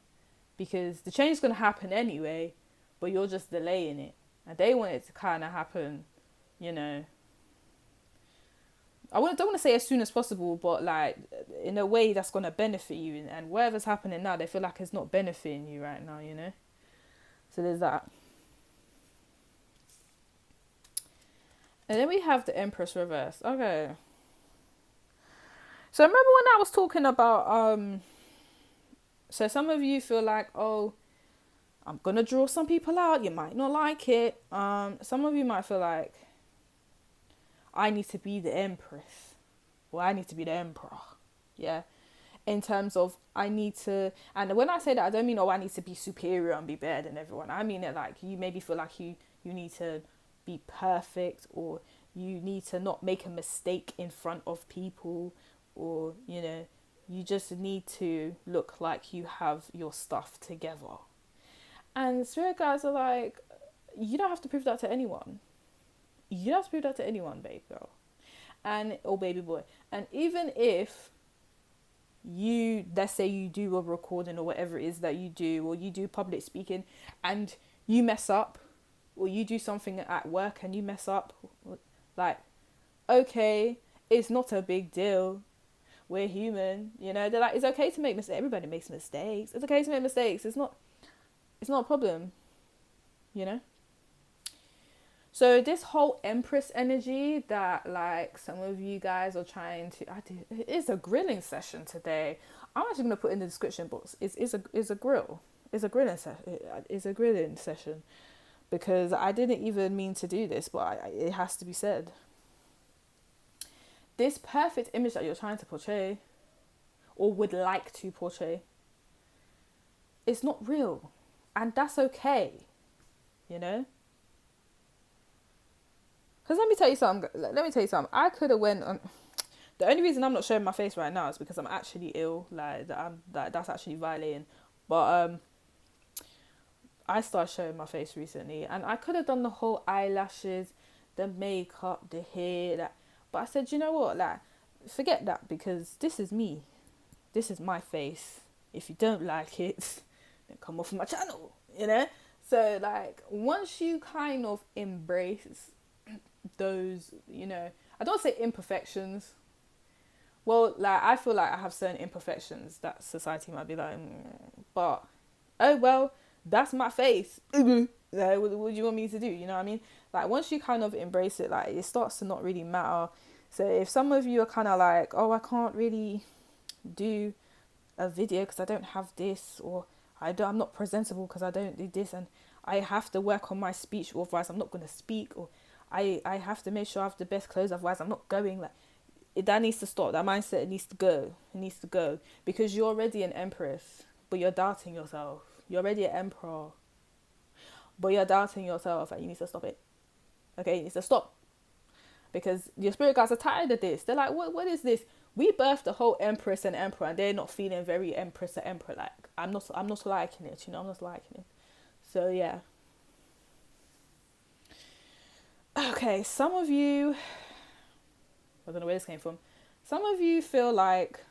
Because the change is going to happen anyway, but you're just delaying it. And they want it to kind of happen, you know. Don't want to say as soon as possible, but like in a way that's going to benefit you. And whatever's happening now, they feel like it's not benefiting you right now, you know. So there's that. And then we have the Empress reverse. Okay. So remember when I was talking about, so some of you feel like, oh, I'm going to draw some people out. You might not like it. Some of you might feel like, I need to be the Empress. Or I need to be the Emperor. Yeah. In terms of, I need to, and when I say that, I don't mean, I need to be superior and be better than everyone. I mean it like, you maybe feel like you need to be perfect, or you need to not make a mistake in front of people, or, you know, you just need to look like you have your stuff together. And spirit guides are like, you don't have to prove that to anyone. You don't have to prove that to anyone, babe girl. Or baby boy. And even if you, let's say you do a recording or whatever it is that you do, or you do public speaking and you mess up, or you do something at work and you mess up, like, okay, it's not a big deal. We're human, you know. They're like, it's okay to make mistakes. Everybody makes mistakes. It's okay to make mistakes. It's not a problem, you know. So this whole Empress energy that like some of you guys are trying to, it is a grilling session today. I'm actually going to put in the description box. It's a grill. It's a grilling session. It's a grilling session, because I didn't even mean to do this, but it has to be said. This perfect image that you're trying to portray, or would like to portray, it's not real, and that's okay, you know. Because let me tell you something. I could have went on. The only reason I'm not showing my face right now is because I'm actually ill. Like that's actually violating. But I started showing my face recently, and I could have done the whole eyelashes, the makeup, the hair. But I said, you know what? Like, forget that, because this is me. This is my face. If you don't like it, then come off my channel. You know. So like, once you kind of embrace those, you know, I don't say imperfections. Well, like, I feel like I have certain imperfections that society might be like, but oh well, that's my face. Like, what do you want me to do? You know what I mean? Like, once you kind of embrace it, like, it starts to not really matter. So if some of you are kind of like, oh, I can't really do a video because I don't have this, or I'm not presentable because I don't do this, and I have to work on my speech, or otherwise I'm not going to speak, or I have to make sure I have the best clothes, otherwise I'm not going. Like, that needs to stop. That mindset needs to go. It needs to go, because you're already an empress, but you're doubting yourself. You're already an emperor, but you're doubting yourself, and you need to stop it. Okay, you need to stop, because your spirit guides are tired of this. They're like, what is this? We birthed the whole empress and emperor, and they're not feeling very empress or emperor. Like, I'm not liking it. You know, I'm not liking it. So yeah. Okay, some of you, I don't know where this came from. Some of you feel like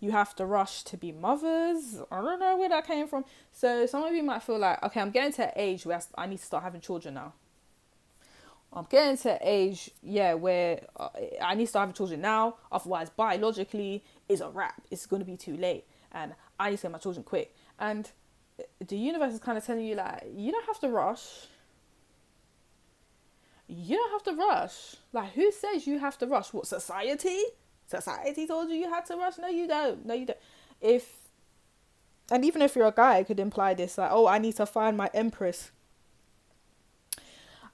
you have to rush to be mothers. I don't know where that came from. So some of you might feel like, okay, I'm getting to an age where I need to start having children now. I'm getting to an age, where I need to start having children now. Otherwise, biologically, it's a wrap. It's going to be too late. And I need to get my children quick. And the universe is kind of telling you, like, you don't have to rush. You don't have to rush. Like, who says you have to rush? What, society? Society told you had to rush? No, you don't. No, you don't. And even if you're a guy, it could imply this, like, oh, I need to find my empress.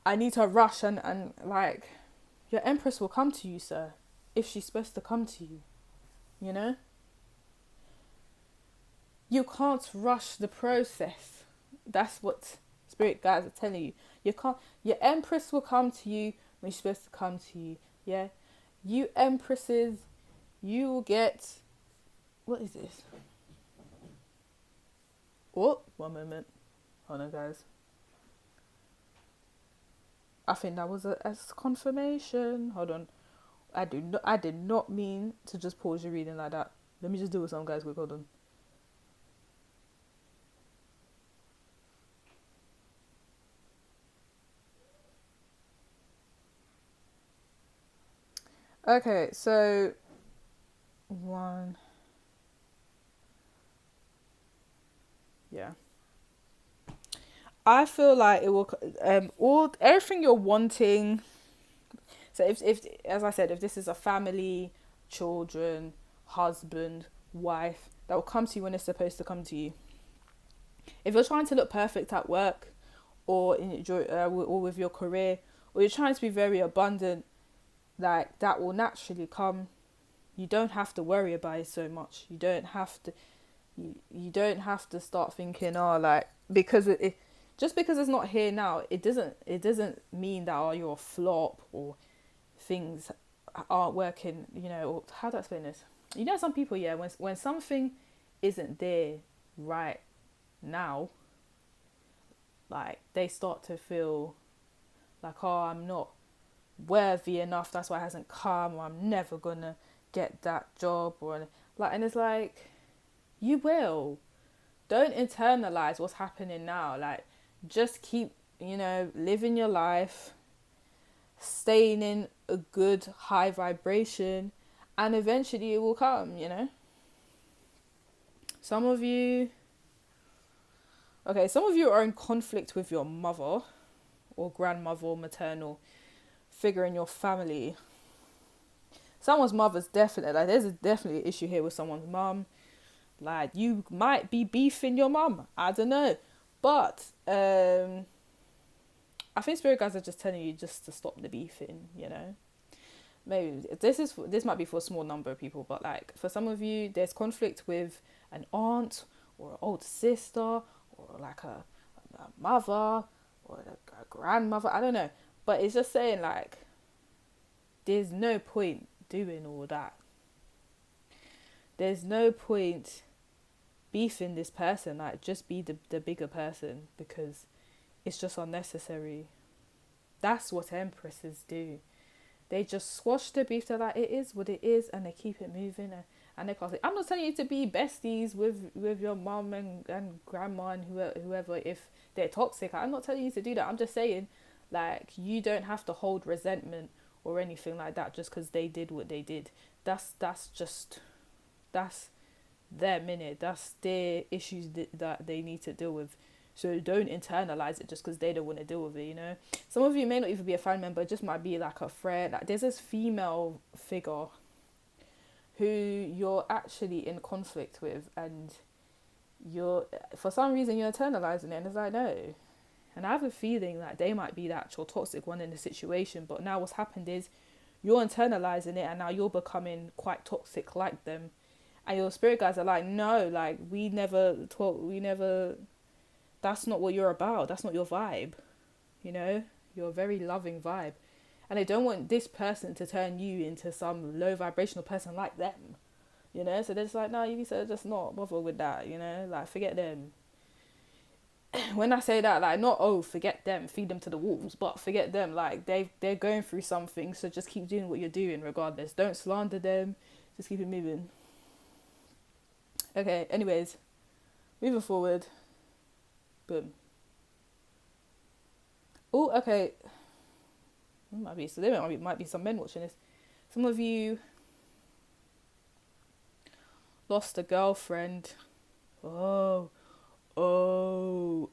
I need to rush and like, your empress will come to you, sir, if she's supposed to come to you, you know? You can't rush the process. That's what spirit guides are telling you. You can't. Your empress will come to you when she's supposed to come to you, yeah? You empresses, you will get... What is this? Oh, one moment. Hold on, guys. I think that was a confirmation. Hold on. I did not mean to just pause your reading like that. Let me just do it some guys quick. Hold on. Okay, so one. Yeah. I feel like it will everything you're wanting. So if as I said, if this is a family, children, husband, wife, that will come to you when it's supposed to come to you. If you're trying to look perfect at work, or or with your career, or you're trying to be very abundant, like, that will naturally come. You don't have to worry about it so much. You don't have to. You don't have to start thinking, oh, like, because it just because it's not here now, it doesn't mean that, oh, you're a flop or things aren't working, you know. Or how do I explain this? You know, some people, yeah, when something isn't there right now, like, they start to feel like, oh, I'm not worthy enough, that's why it hasn't come, or I'm never gonna get that job, or like, and it's like, you will. Don't internalize what's happening now. Like, just keep, living your life, staying in a good high vibration, and eventually it will come, Some of you are in conflict with your mother or grandmother or maternal figure in your family. Someone's mother's definitely, like, there's definitely an issue here with someone's mum. Like, you might be beefing your mum. I don't know. But I think spirit guides are just telling you just to stop the beefing, Maybe this might be for a small number of people, but, like, for some of you, there's conflict with an aunt or an older sister or, like, a mother or a grandmother. I don't know. But it's just saying, like, there's no point doing all that. There's no point beefing this person. Like, just be the bigger person, because it's just unnecessary. That's what empresses do. They just squash the beef. They're like, it is what it is, and they keep it moving. And they can't say, I'm not telling you to be besties with your mum and grandma and whoever if they're toxic. I'm not telling you to do that. I'm just saying, like, you don't have to hold resentment or anything like that just because they did what they did. That's their minute. That's their issues that they need to deal with. So don't internalize it just because they don't want to deal with it, Some of you may not even be a family member. It just might be like a friend. Like, there's this female figure who you're actually in conflict with, and for some reason you're internalizing it, and it's like, no. And I have a feeling like they might be the actual toxic one in the situation, but now what's happened is you're internalizing it, and now you're becoming quite toxic like them. And your spirit guides are like, no, like, that's not what you're about. That's not your vibe. You're a very loving vibe. And they don't want this person to turn you into some low vibrational person like them. So they're just like, no, you need to just not bother with that, like, forget them. When I say that, like, not, oh, forget them, feed them to the wolves, but forget them, like, they're going through something, so just keep doing what you're doing regardless. Don't slander them, just keep it moving. Okay, anyways, moving forward. Boom. Oh, okay. There might be some men watching this. Some of you lost a girlfriend. Oh, oh.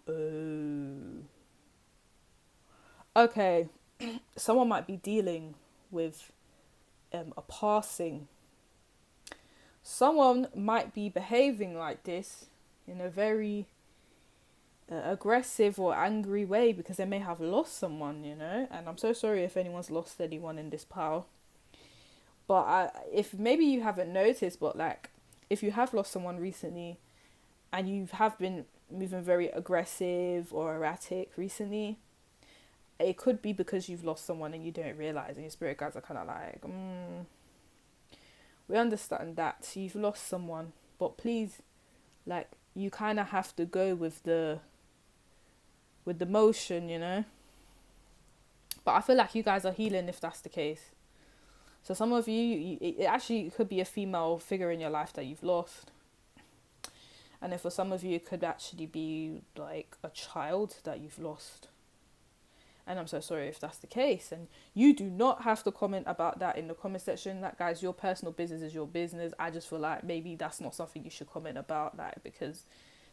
Okay, someone might be dealing with a passing. Someone might be behaving like this in a very aggressive or angry way because they may have lost someone, And I'm so sorry if anyone's lost anyone in this pile. But if maybe you haven't noticed, but like if you have lost someone recently and you have been moving very aggressive or erratic recently, it could be because you've lost someone and you don't realize, and your spirit guides are kind of like, we understand that you've lost someone, but please, like, you kind of have to go with the motion, But I feel like you guys are healing if that's the case. So some of you, it actually could be a female figure in your life that you've lost. And then for some of you, it could actually be like a child that you've lost. And I'm so sorry if that's the case. And you do not have to comment about that in the comment section. Like, guys, your personal business is your business. I just feel like maybe that's not something you should comment about, like, because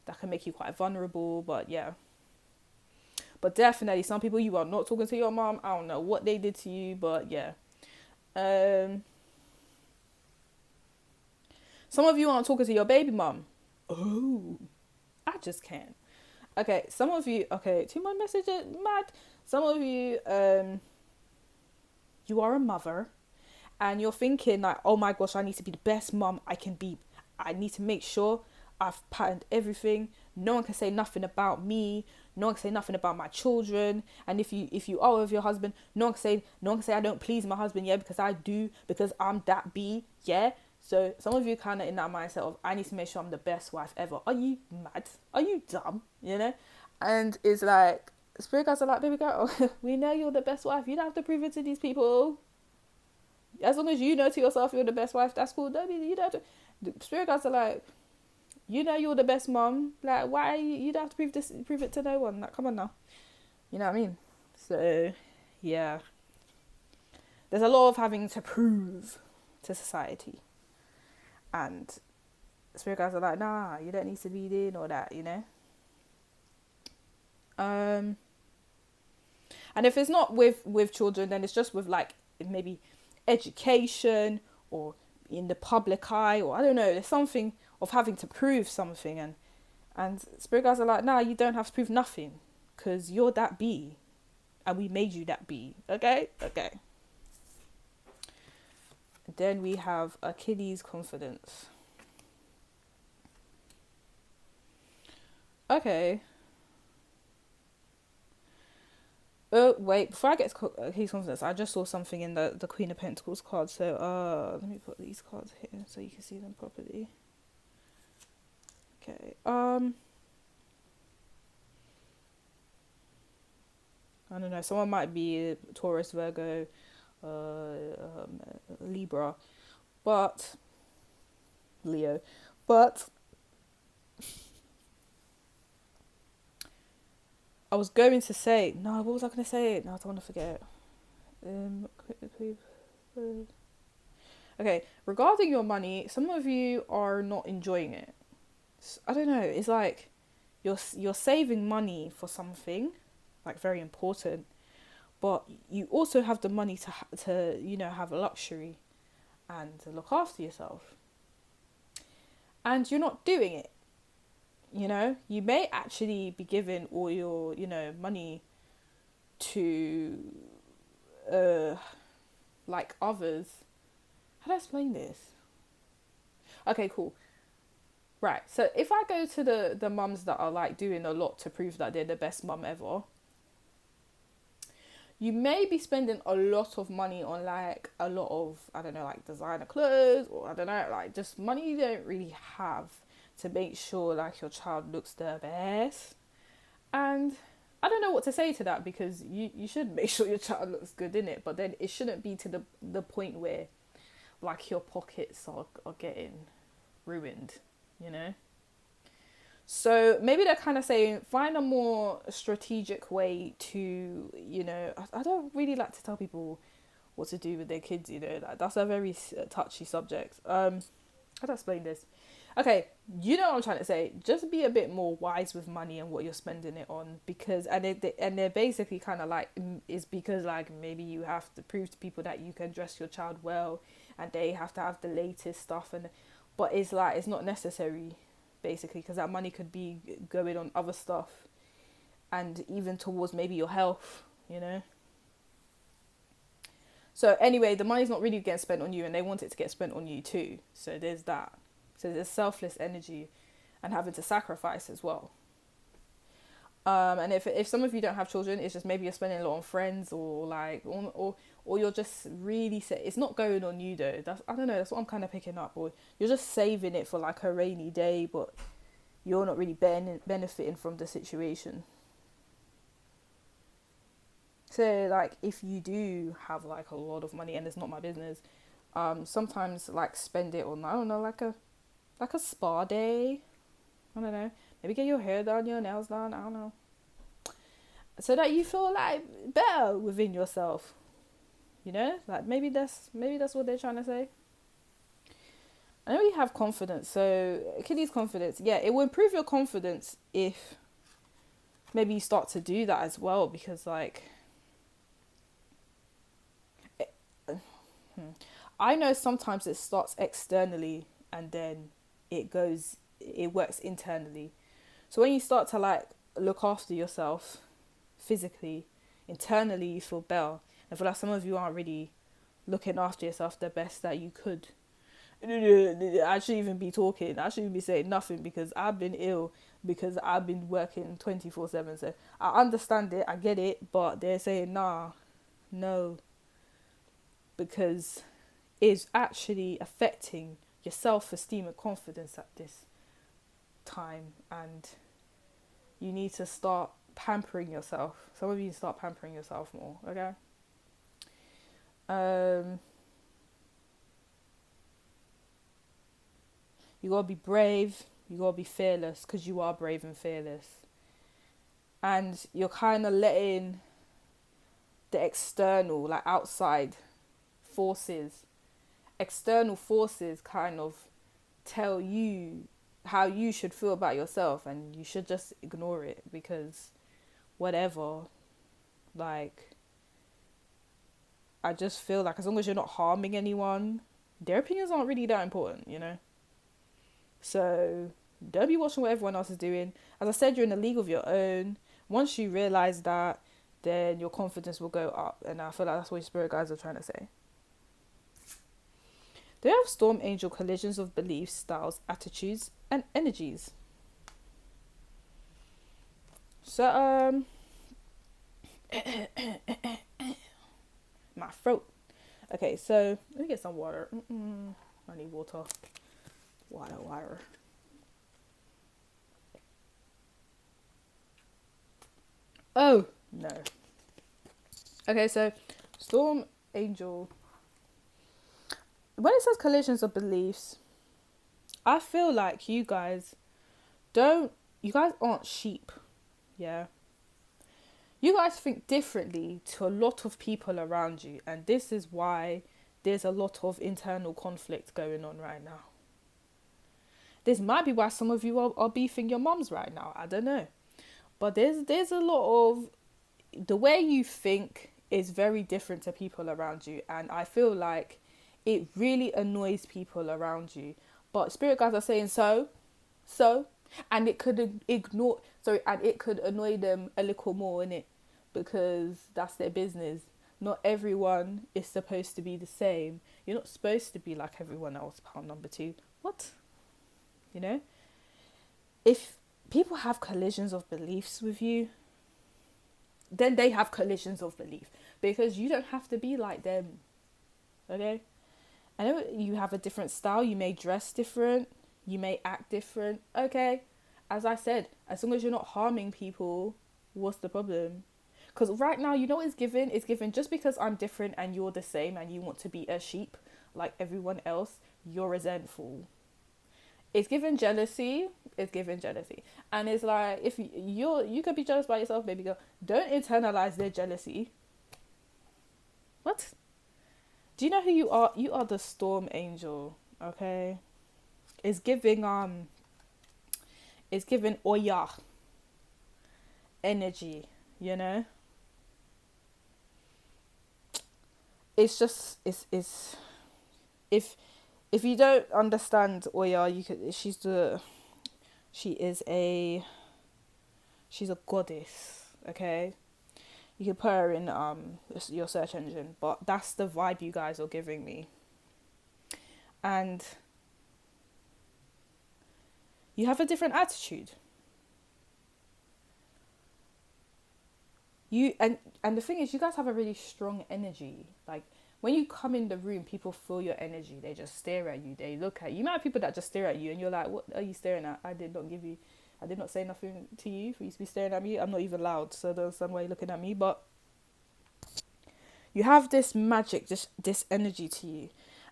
that can make you quite vulnerable. But yeah. But definitely, some people, you are not talking to your mom. I don't know what they did to you, but yeah. Some of you aren't talking to your baby mom. Oh, I just can't. Okay, some of you, too much messages, mad. Some of you, you are a mother and you're thinking like, oh my gosh, I need to be the best mom I can be. I need to make sure I've patterned everything. No one can say nothing about me. No one can say nothing about my children. And if you are with your husband, no one can say I don't please my husband, yeah, because I do, because I'm that B, yeah. So some of you kind of in that mindset of, I need to make sure I'm the best wife ever. Are you mad? Are you dumb? And it's like, spirit guides are like, baby girl, we know you're the best wife. You don't have to prove it to these people. As long as you know to yourself you're the best wife, that's cool. You don't have to. The spirit guides are like, you know you're the best mom. Like, why you don't have to prove it to no one. Like, come on now. You know what I mean? So, yeah. There's a lot of having to prove to society. And spirit guides are like, nah, you don't need to be doing all that, And if it's not with children, then it's just with like maybe education or in the public eye, or I don't know, there's something of having to prove something, and spirit guides are like, nah, you don't have to prove nothing because you're that B and we made you that B. Okay. Then we have Achilles' confidence. Okay. Oh, wait, before I get to Achilles' confidence, I just saw something in the Queen of Pentacles card. So let me put these cards here so you can see them properly. Okay. I don't know. Someone might be Taurus, Virgo, Libra, but Leo, but I was going to say no. What was I going to say? No, I don't want to forget. Okay. Regarding your money, some of you are not enjoying it. I don't know. It's like you're saving money for something, like very important, but you also have the money to have a luxury and to look after yourself, and you're not doing it. You may actually be giving all your money to like others. How do I explain this? Okay, cool. Right, so if I go to the mums that are like doing a lot to prove that they're the best mum ever, you may be spending a lot of money on like a lot of, I don't know, like designer clothes, or I don't know, like just money you don't really have to make sure like your child looks the best. And I don't know what to say to that, because you should make sure your child looks good in it, but then it shouldn't be to the point where like your pockets are getting ruined. you know. So maybe they're kind of saying find a more strategic way to, you know, I don't really like to tell people what to do with their kids, you know, that's a very touchy subject. How do I explain this? Okay, you know what I'm trying to say. Just be a bit more wise with money and what you're spending it on, because they're basically kind of like it's because like maybe you have to prove to people that you can dress your child well, and they have to have the latest stuff, and but it's like it's not necessary, basically, because that money could be going on other stuff, and even towards maybe your health, you know. So anyway, the money's not really getting spent on you, and they want it to get spent on you too. So there's that. So there's selfless energy, and having to sacrifice as well. And if some of you don't have children, it's just maybe you're spending a lot on friends, or like or you're just really it's not going on you though. That's, I don't know. That's what I'm kind of picking up. Or you're just saving it for like a rainy day, but you're not really benefiting from the situation. So like if you do have like a lot of money, and it's not my business, sometimes like spend it on, I don't know, like a spa day. I don't know. Maybe get your hair done, your nails done. I don't know. So that you feel like better within yourself. You know, like maybe that's what they're trying to say. I know you have confidence. So Achilles confidence, yeah, it will improve your confidence if maybe you start to do that as well, because like I know sometimes it starts externally and then it works internally. So when you start to like look after yourself physically, internally you feel better. I feel like some of you aren't really looking after yourself the best that you could. I shouldn't even be talking. I shouldn't be saying nothing, because I've been ill, because I've been working 24/7. So I understand it, I get it, but they're saying nah, no, because it's actually affecting your self-esteem and confidence at this time, and you need to start pampering yourself. Some of you start pampering yourself more, okay? You gotta be brave, you gotta be fearless, because you are brave and fearless, and you're kind of letting the external, like outside forces, external forces kind of tell you how you should feel about yourself, and you should just ignore it, because whatever, like, I just feel like as long as you're not harming anyone, their opinions aren't really that important, you know. So don't be watching what everyone else is doing. As I said, you're in a league of your own. Once you realize that, then your confidence will go up, and I feel like that's what your spirit guides are trying to say. They have storm angel collisions of beliefs, styles, attitudes, and energies. So my throat. Okay, so let me get some water. I need water. Water. Oh no. Okay, so storm angel. When it says collisions of beliefs, I feel like you guys aren't sheep, yeah? You guys think differently to a lot of people around you, and this is why there's a lot of internal conflict going on right now. This might be why some of you are beefing your mums right now, I don't know. But there's a lot of, the way you think is very different to people around you, and I feel like it really annoys people around you. But spirit guides are saying so, and it could and it could annoy them a little more, innit? Because that's their business. Not everyone is supposed to be the same. You're not supposed to be like everyone else, pound number 2. What? You know? If people have collisions of beliefs with you, then they have collisions of belief, because you don't have to be like them. Okay? I know you have a different style, you may dress different, you may act different. Okay, as I said, as long as you're not harming people, what's the problem? Because right now, you know what it's given? It's given just because I'm different and you're the same and you want to be a sheep like everyone else, you're resentful. It's given jealousy. It's given jealousy. And it's like, if you could be jealous by yourself, baby girl. Don't internalize their jealousy. What? Do you know who you are? You are the storm angel. Okay. It's giving Oya energy, you know? It's just it's if you don't understand Oya, you could she is she's a goddess, okay? You can put her in your search engine, but that's the vibe you guys are giving me. And you have a different attitude. And the thing is, you guys have a really strong energy. Like, when you come in the room, people feel your energy. They just stare at you. They look at you. You might have people that just stare at you and you're like, what are you staring at? I did not say nothing to you for you to be staring at me. I'm not even loud, so there's some way looking at me. But you have this magic, this energy to you.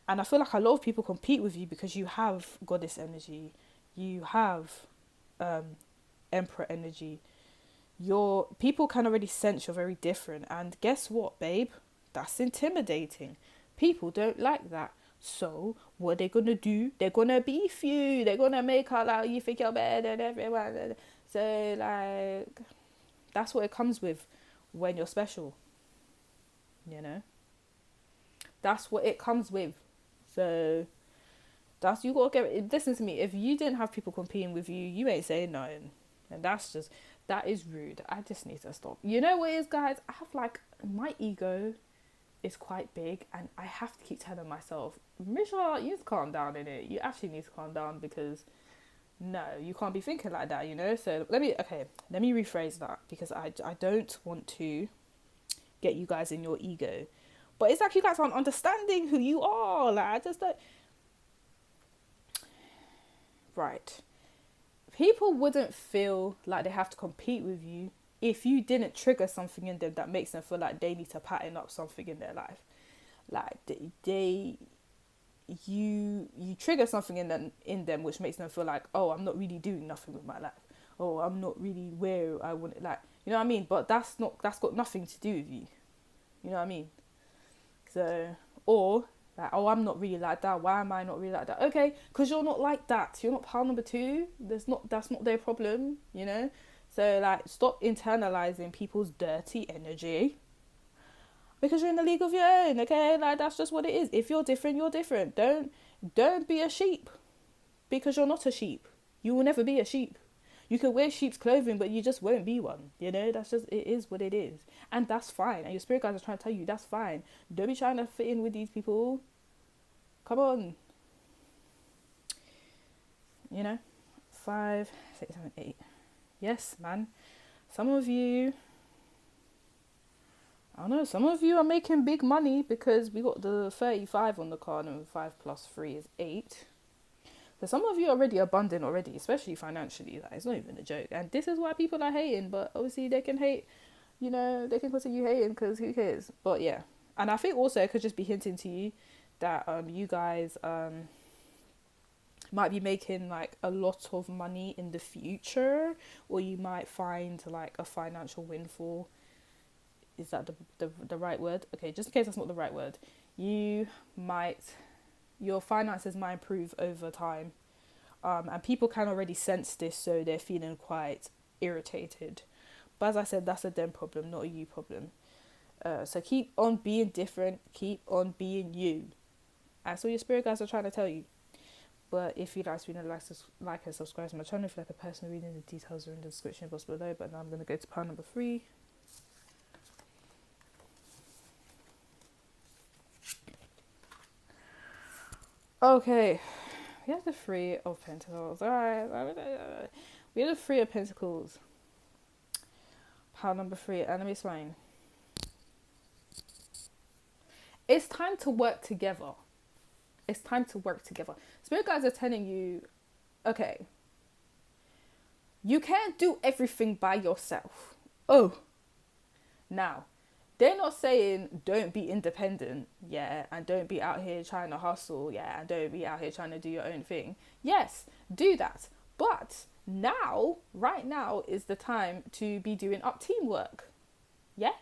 And I feel like a lot of people compete with you because you have goddess energy. You have emperor energy. Your people can already sense you're very different. And guess what, babe? That's intimidating. People don't like that. So what are they gonna do? They're gonna beef you. They're gonna make out like you think you're better than everyone. So like, that's what it comes with when you're special. You know? That's what it comes with. So that's, you gotta get, listen to me, if you didn't have people competing with you, you ain't saying nothing. And that is rude. I just need to stop. You know what it is, guys? I have like, my ego is quite big and I have to keep telling myself, Misha, you need to calm down in it. You actually need to calm down because no, you can't be thinking like that, you know? So let me rephrase that because I don't want to get you guys in your ego. But it's like you guys aren't understanding who you are. Like, I just don't. Right. People wouldn't feel like they have to compete with you if you didn't trigger something in them that makes them feel like they need to pattern up something in their life. Like, you trigger something in them which makes them feel like, oh, I'm not really doing nothing with my life. Oh, I'm not really where I want it. Like, you know what I mean? But that's got nothing to do with you. You know what I mean? So, or like, oh, I'm not really like that. Why am I not really like that? Okay, because you're not like that. You're not pile number 2. That's not their problem, you know? So, like, stop internalizing people's dirty energy because you're in a league of your own, okay? Like, that's just what it is. If you're different, you're different. Don't be a sheep because you're not a sheep. You will never be a sheep. You can wear sheep's clothing, but you just won't be one. You know, that's just, it is what it is. And that's fine. And your spirit guides are trying to tell you, that's fine. Don't be trying to fit in with these people. Come on. You know, 5, 6, 7, 8. Yes, man. Some of you, I don't know, some of you are making big money because we got the 35 on the card and 5 plus 3 is 8. So some of you are already abundant already, especially financially. Like, it's not even a joke. And this is why people are hating. But obviously they can hate, you know, they can consider you hating because who cares? But yeah. And I think also it could just be hinting to you that you guys might be making like a lot of money in the future. Or you might find like a financial windfall. Is that the right word? Okay, just in case that's not the right word. Your finances might improve over time. And people can already sense this, so they're feeling quite irritated. But as I said, that's a them problem, not a you problem. So keep on being different. Keep on being you. That's what your spirit guides are trying to tell you. But if you'd like to like and subscribe to my channel, if you'd like a personal reading, the details are in the description box below. But now I'm going to go to pile number 3. Okay, we have the 3 of Pentacles. Alright, we have the 3 of Pentacles. Pile number 3, and let me explain. It's time to work together. It's time to work together. Spirit guides are telling you, okay, you can't do everything by yourself. Oh, now, They're not saying don't be independent, yeah, and don't be out here trying to hustle, yeah, and don't be out here trying to do your own thing. Yes, do that. But now, right now, is the time to be doing up teamwork. Yeah?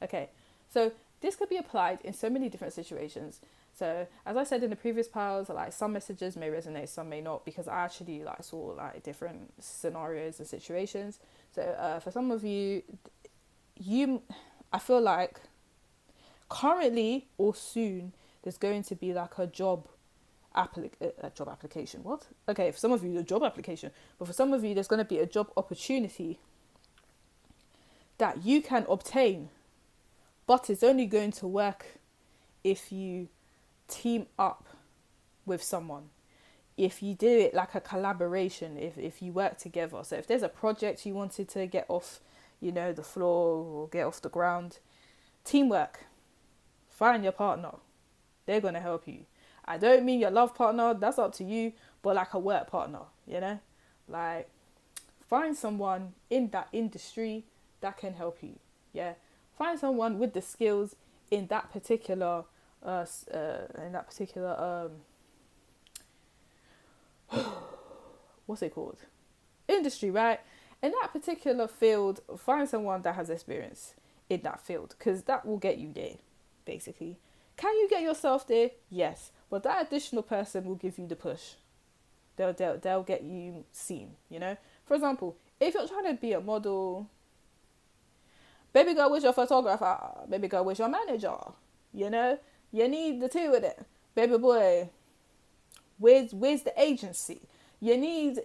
Okay. So this could be applied in so many different situations. So as I said in the previous piles, like some messages may resonate, some may not, because I actually like saw like different scenarios and situations. So for some of you, I feel like currently or soon there's going to be like a job application. What? Okay, for some of you, a job application, but for some of you, there's going to be a job opportunity that you can obtain, but it's only going to work if you team up with someone. If you do it like a collaboration, if you work together. So if there's a project you wanted to get off, the floor or get off the ground, teamwork. Find your partner. They're going to help you. I don't mean your love partner, that's up to you, but like a work partner, Like, find someone in that industry that can help you, yeah? Find someone with the skills in that particular, what's it called? Industry, right? In that particular field, find someone that has experience in that field, because that will get you there, basically. Can you get yourself there? Yes. But that additional person will give you the push. They'll get you seen, For example, if you're trying to be a model, baby girl, where's your photographer? Baby girl, where's your manager? You need the two of them. Baby boy, where's the agency? You need,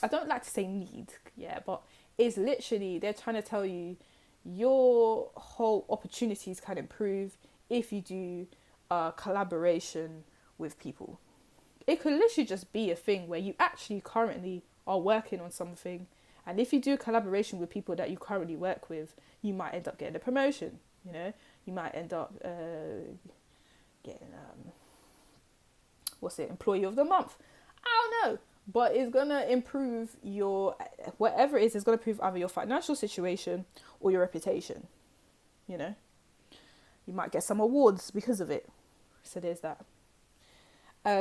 I don't like to say need, yeah, but it's literally, they're trying to tell you your whole opportunities can improve if you do collaboration with people. It could literally just be a thing where you actually currently are working on something, and if you do collaboration with people that you currently work with, you might end up getting a promotion. You might end up getting employee of the month. I don't know, but it's gonna improve your whatever it is. It's gonna improve either your financial situation or your reputation. You might get some awards because of it. So there's that.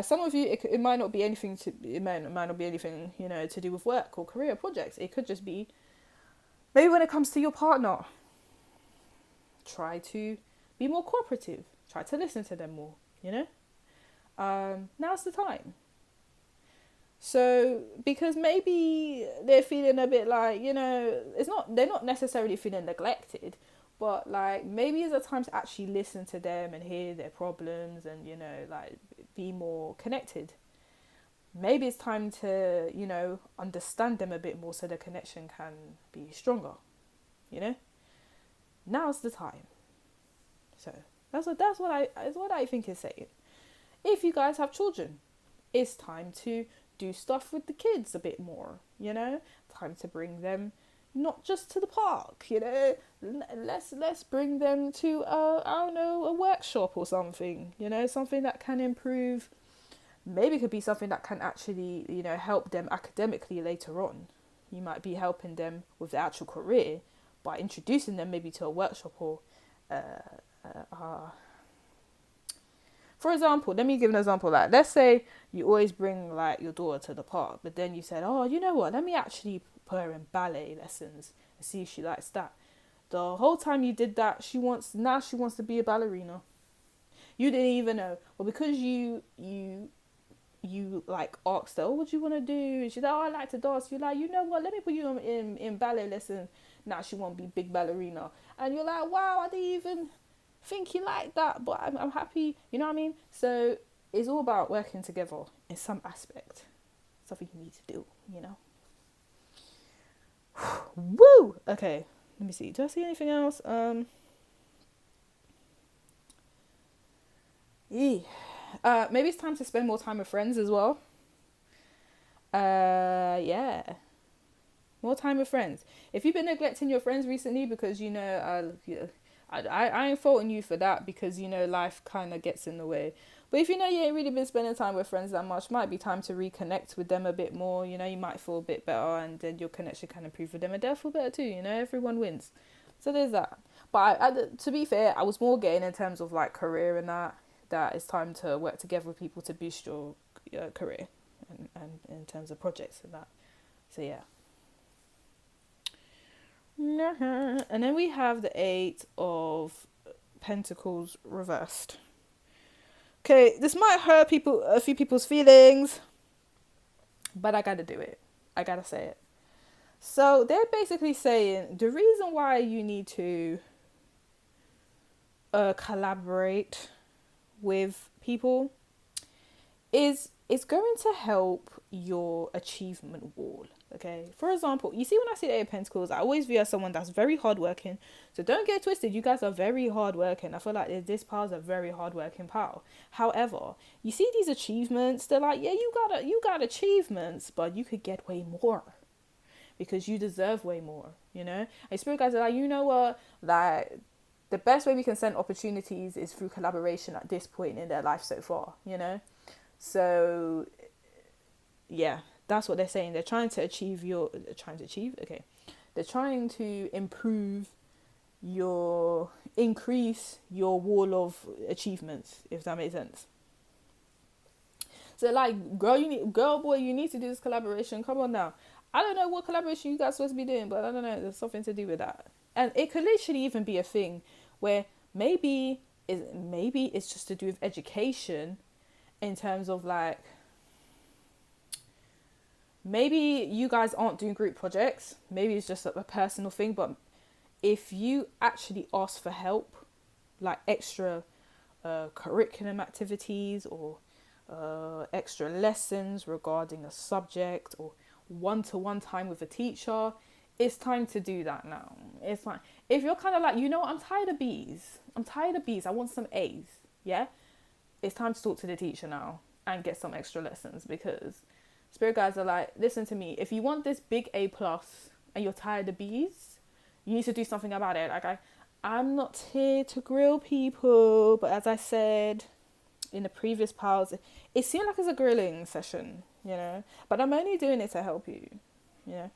Some of you, it might not be anything to do with work or career projects. It could just be maybe when it comes to your partner, try to be more cooperative. Try to listen to them more. Now's the time. So because maybe they're feeling a bit like they're not necessarily feeling neglected. But like maybe it's a time to actually listen to them and hear their problems and be more connected. Maybe it's time to understand them a bit more so the connection can be stronger. Now's the time. So that's what I think it's saying. If you guys have children, it's time to do stuff with the kids a bit more. Time to bring them not just to the park, let's bring them to a workshop or something, something that can improve. Maybe it could be something that can actually, help them academically later on. You might be helping them with their actual career by introducing them maybe to a workshop or for example, let me give an example. Like, let's say you always bring like your daughter to the park, but then you said, oh, you know what? Let me actually put her in ballet lessons and see if she likes that. The whole time you did that, she wants to be a ballerina. You didn't even know. Well, because you like asked her, oh, what do you want to do? She's like, oh, I like to dance. You're like, you know what? Let me put you in ballet lessons. Now she won't be big ballerina. And you're like, wow, I didn't even think you like that, but I'm happy. You know what I mean? So it's all about working together in some aspect. Something you need to do, Woo! Okay, let me see. Do I see anything else? Maybe it's time to spend more time with friends as well. Yeah. More time with friends. If you've been neglecting your friends recently because, I ain't faulting you for that because, life kind of gets in the way. But if you ain't really been spending time with friends that much, might be time to reconnect with them a bit more. You might feel a bit better and then your connection can improve with them and they'll feel better too. Everyone wins. So there's that. But to be fair, I was more getting in terms of like career and that it's time to work together with people to boost your career and in terms of projects and that. So yeah. And then we have the Eight of Pentacles reversed. Okay, this might hurt a few people's feelings, but I gotta do it. I gotta say it. So they're basically saying the reason why you need to collaborate with people is it's going to help your achievement wall. Okay, for example, you see when I see the Eight of Pentacles, I always view as someone that's very hardworking. So don't get twisted, you guys are very hardworking. I feel like this pile is a very hardworking pile. However, you see these achievements, they're like, yeah, you got achievements, but you could get way more because you deserve way more, you know. And spirit guys are like, you know what, like the best way we can send opportunities is through collaboration at this point in their life so far, you know. So yeah, that's what they're saying. They're trying to increase your wall of achievements, if that makes sense. So like, boy, you need to do this collaboration. Come on now. I don't know what collaboration you guys supposed to be doing, but I don't know. There's something to do with that, and it could literally even be a thing where maybe it's just to do with education, in terms of like, maybe you guys aren't doing group projects. Maybe it's just a personal thing. But if you actually ask for help, like extra curriculum activities or extra lessons regarding a subject or one-to-one time with a teacher, it's time to do that now. It's like, if you're kind of like, you know what, I'm tired of B's. I want some A's. Yeah? It's time to talk to the teacher now and get some extra lessons, because spirit guides are like, listen to me. If you want this big A plus and you're tired of B's, you need to do something about it. Like I'm not here to grill people, but as I said in the previous piles, it seemed like it's a grilling session, you know. But I'm only doing it to help you, you know.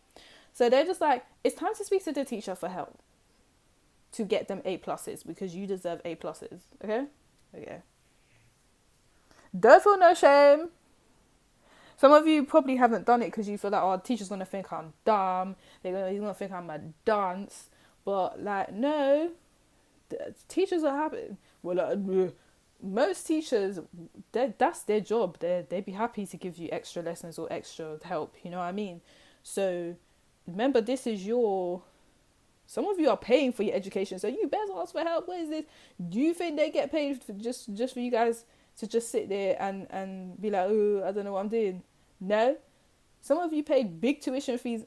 So they're just like, it's time to speak to the teacher for help to get them A pluses, because you deserve A pluses. Okay. Don't feel no shame. Some of you probably haven't done it because you feel like, oh, the teacher's going to think I'm dumb. He's going to think I'm a dunce. But, like, no. Teachers are happy. Well, most teachers, that's their job. They'd be happy to give you extra lessons or extra help. You know what I mean? So, remember, this is some of you are paying for your education. So, you best ask for help. What is this? Do you think they get paid for just for you guys to just sit there and be like, oh, I don't know what I'm doing? No. Some of you paid big tuition fees.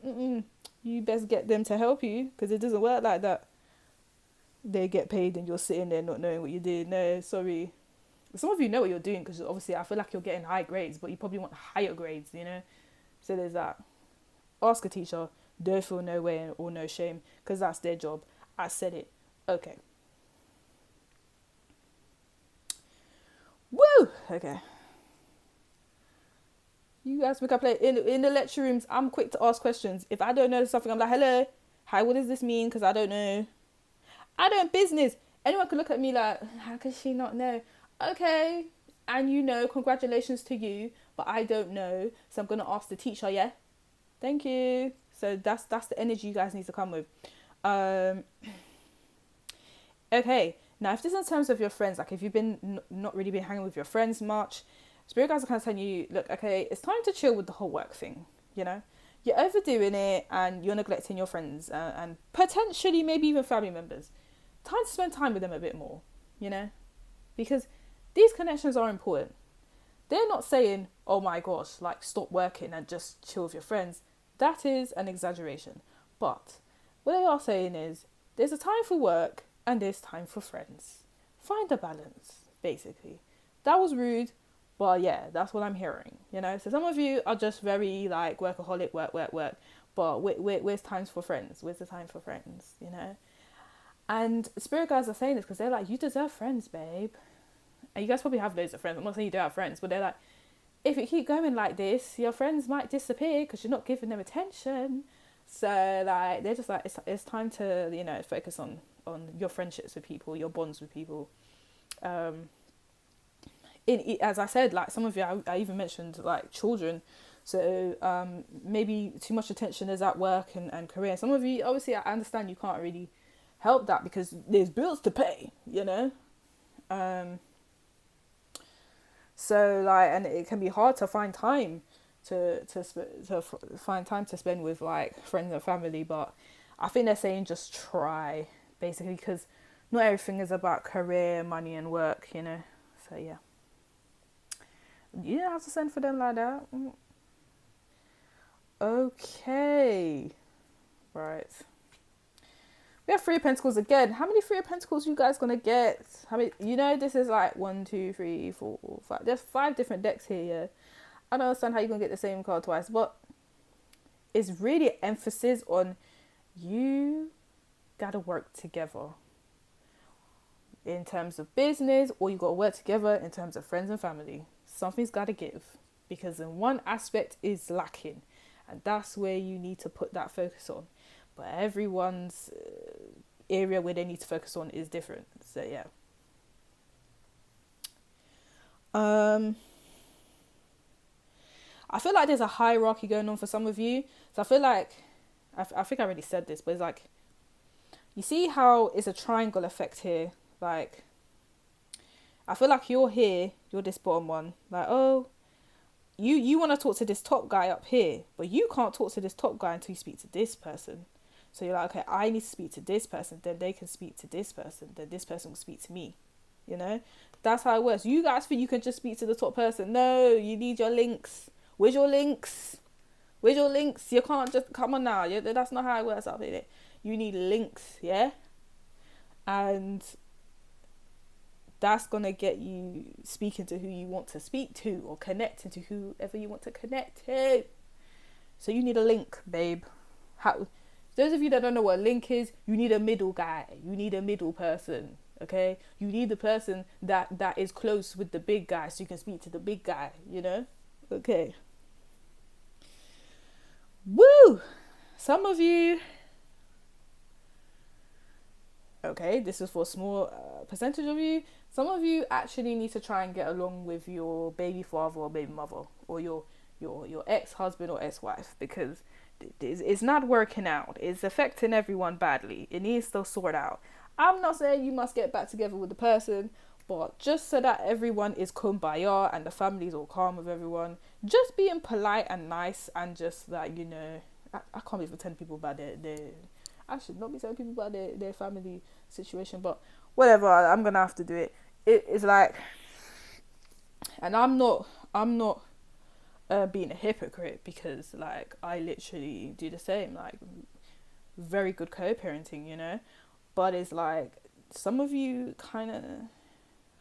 You best get them to help you, because it doesn't work like that. They get paid and you're sitting there not knowing what you did. No, sorry. Some of you know what you're doing, because obviously I feel like you're getting high grades, but you probably want higher grades, you know? So there's that. Ask a teacher. Don't feel no way or no shame, because that's their job. I said it. Okay. Woo! Okay. You guys make up play in the lecture rooms. I'm quick to ask questions. If I don't know something, I'm like, hello, hi, what does this mean? Because I don't know. I don't business. Anyone could look at me like, how could she not know? Okay, and you know, congratulations to you, but I don't know, so I'm gonna ask the teacher. Yeah, thank you. So that's the energy you guys need to come with. Okay. Now, if this is in terms of your friends, like if you've been not really been hanging with your friends much, spirit guys are kind of telling you, look, okay, it's time to chill with the whole work thing, you know? You're overdoing it and you're neglecting your friends and potentially maybe even family members. Time to spend time with them a bit more, you know? Because these connections are important. They're not saying, oh my gosh, like stop working and just chill with your friends. That is an exaggeration. But what they are saying is there's a time for work and there's time for friends. Find a balance, basically. That was rude, but yeah, that's what I'm hearing, you know? So some of you are just very, like, workaholic, work. But where's times for friends? Where's the time for friends, you know? And spirit guys are saying this because they're like, you deserve friends, babe. And you guys probably have loads of friends. I'm not saying you don't have friends, but they're like, if you keep going like this, your friends might disappear because you're not giving them attention. So like they're just like it's time to, you know, focus on your friendships with people, your bonds with people. Um, as I said, like some of you, I even mentioned like children. So maybe too much attention is at work and career. Some of you, obviously, I understand you can't really help that because there's bills to pay, you know. Um, so like, and it can be hard to find time to find time to spend with like friends and family. But I think they're saying just try, basically, because not everything is about career, money, and work, you know. So yeah. You didn't have to send for them like that. Okay. Right. We have Three of Pentacles again. How many Three of Pentacles you guys gonna get? How many? You know, this is like 1, 2, 3, 4, 5. There's 5 different decks here. Yeah. I don't understand how you're gonna get the same card twice, but it's really emphasis on you gotta work together in terms of business, or you gotta work together in terms of friends and family. Something's gotta give because in one aspect is lacking, and that's where you need to put that focus on. But everyone's area where they need to focus on is different. So yeah. I feel like there's a hierarchy going on for some of you. So I feel like I think I already said this, but it's like you see how it's a triangle effect here. Like I feel like you're here, you're this bottom one. Like, oh, you want to talk to this top guy up here, but you can't talk to this top guy until you speak to this person. So you're like, okay, I need to speak to this person, then they can speak to this person, then this person will speak to me. You know? That's how it works. You guys think you can just speak to the top person. No, you need your links. Where's your links? Where's your links? You can't just, come on now. Yeah, that's not how it works up here. You need links, yeah? And that's going to get you speaking to who you want to speak to or connecting to whoever you want to connect to. So you need a link, babe. Those of you that don't know what a link is, you need a middle guy. You need a middle person, okay? You need the person that is close with the big guy so you can speak to the big guy, you know? Okay. Woo! Some of you... Okay, this is for a small percentage of you. Some of you actually need to try and get along with your baby father or baby mother or your ex-husband or ex-wife because it's not working out. It's affecting everyone badly. It needs to sort out. I'm not saying you must get back together with the person, but just so that everyone is kumbaya and the family's all calm with everyone, just being polite and nice and just like, you know, I can't even tell people about their I should not be telling people about their family situation, but whatever, I'm gonna have to do it. It's like, and I'm not being a hypocrite because like I literally do the same, like very good co-parenting, you know, but it's like some of you kind of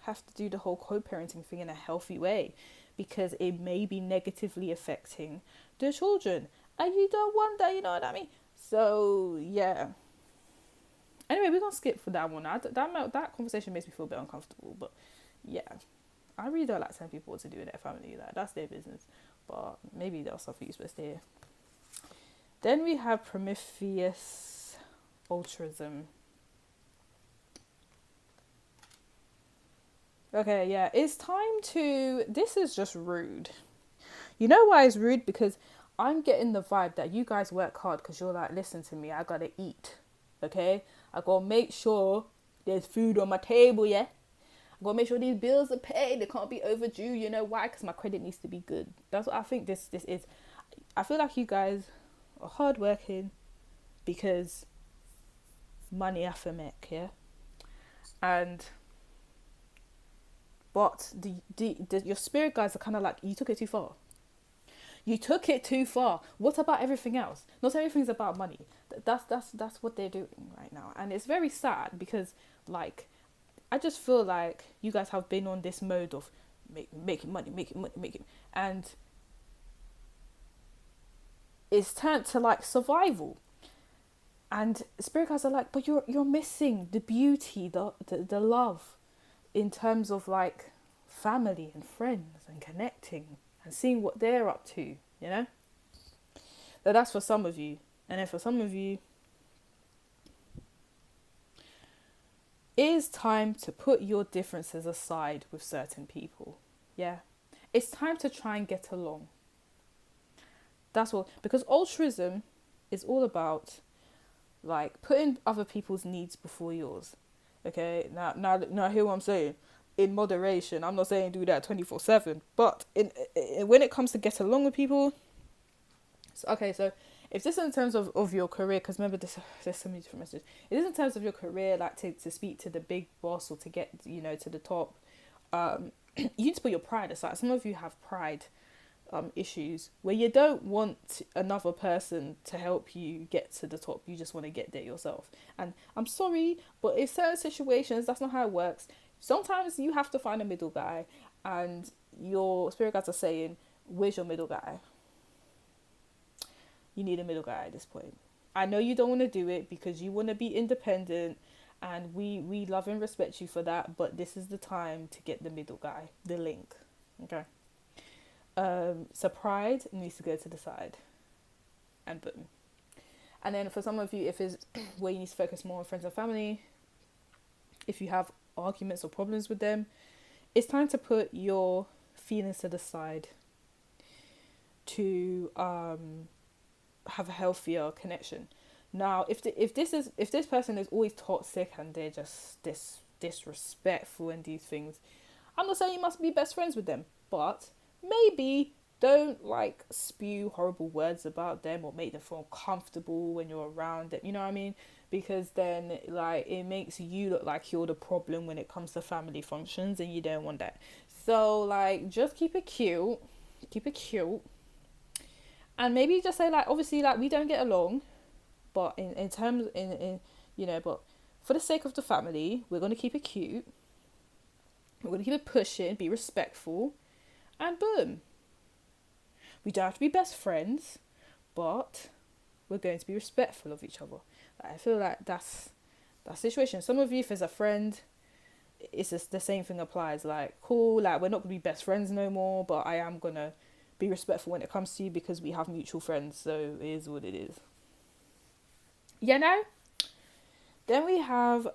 have to do the whole co-parenting thing in a healthy way because it may be negatively affecting the children and you don't want that, you know what I mean? So yeah. Anyway, we're gonna skip for that one. That conversation makes me feel a bit uncomfortable, but yeah, I really don't like telling people what to do in their family. Like that's their business, but maybe that's something you're supposed to hear. Then we have Prometheus altruism. Okay, yeah, it's time to. This is just rude. You know why it's rude? Because I'm getting the vibe that you guys work hard because you're like, listen to me, I gotta eat, okay? I gotta make sure there's food on my table, yeah? I gotta make sure these bills are paid, they can't be overdue, you know why? Because my credit needs to be good. That's what I think this is. I feel like you guys are hardworking because money have to make, yeah? But your spirit guys are kind of like, you took it too far. You took it too far. What about everything else? Not everything's about money. That's what they're doing right now. And it's very sad because, like, I just feel like you guys have been on this mode of making money. And it's turned to, like, survival. And spirit guys are like, but you're missing the beauty, the love in terms of, like, family and friends and connecting and seeing what they're up to, you know? So that's for some of you. And then for some of you, it is time to put your differences aside with certain people. Yeah. It's time to try and get along. That's all. Because altruism is all about like putting other people's needs before yours. Okay? Now hear what I'm saying. In moderation. I'm not saying do that 24/7, but in when it comes to get along with people. So, okay, so if this is in terms of your career, because remember there's so many different messages. If this is in terms of your career, like to speak to the big boss or to get to the top, you need to put your pride aside. Some of you have pride issues where you don't want another person to help you get to the top. You just want to get there yourself. And I'm sorry, but in certain situations, that's not how it works. Sometimes you have to find a middle guy, and your spirit guides are saying, where's your middle guy? You need a middle guy at this point. I know you don't want to do it because you want to be independent, and we love and respect you for that, but this is the time to get the middle guy, the link. Okay. So pride needs to go to the side, and boom. And then for some of you, if it's where you need to focus more on friends and family, if you have arguments or problems with them, it's time to put your feelings to the side to have a healthier connection. Now, if this person is always toxic and they're just disrespectful and these things, I'm not saying you must be best friends with them, but maybe don't like spew horrible words about them or make them feel comfortable when you're around them. You know what I mean? Because then like it makes you look like you're the problem when it comes to family functions, and you don't want that. So like just keep it cute, and maybe just say like, obviously like we don't get along, but in terms in but for the sake of the family, we're gonna keep it cute. We're gonna keep it pushing, be respectful, and boom. We don't have to be best friends, but we're going to be respectful of each other. Like, I feel like that's that situation. Some of you, if there's a friend, it's just the same thing applies. Like, cool, like we're not gonna be best friends no more, but I am gonna be respectful when it comes to you because we have mutual friends. So it is what it is. Then we have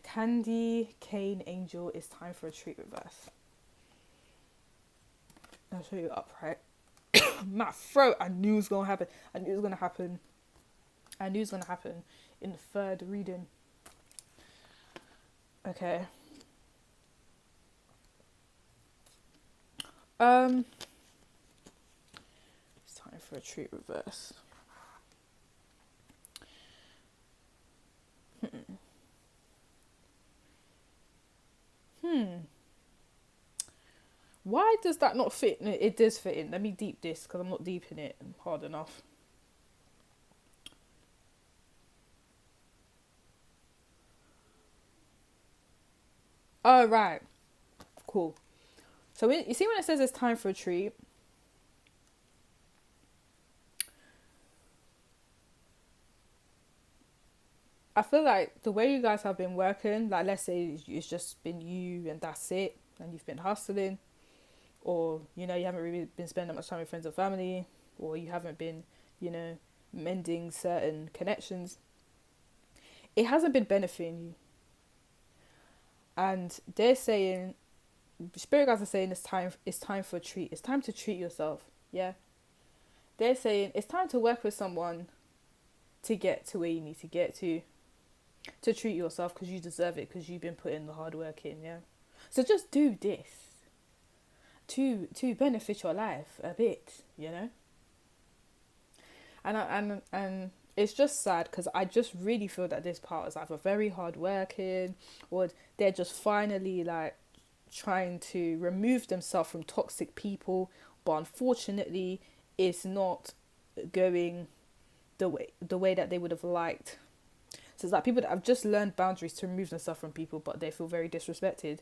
Candy Cane Angel. It's time for a treat reverse. I'll show you upright. My throat. I knew it was gonna happen. I knew it was gonna happen in the third reading. Okay. It's time for a treat reverse. Why does that not fit? It does fit in. Let me deep this because I'm not deep in it hard enough. Oh, right. Cool. So you see when it says it's time for a treat? I feel like the way you guys have been working, like let's say it's just been you and that's it, and you've been hustling, or you haven't really been spending that much time with friends or family, or you haven't been mending certain connections, it hasn't been benefiting you. And they're saying, spirit guides are saying it's time for a treat. It's time to treat yourself. Yeah. They're saying it's time to work with someone to get to where you need to get to treat yourself because you deserve it, because you've been putting the hard work in. Yeah. So just do this to benefit your life a bit, and it's just sad because I just really feel that this part is either very hard working, or they're just finally like trying to remove themselves from toxic people, but unfortunately it's not going the way that they would have liked. So it's like people that have just learned boundaries to remove themselves from people, but they feel very disrespected,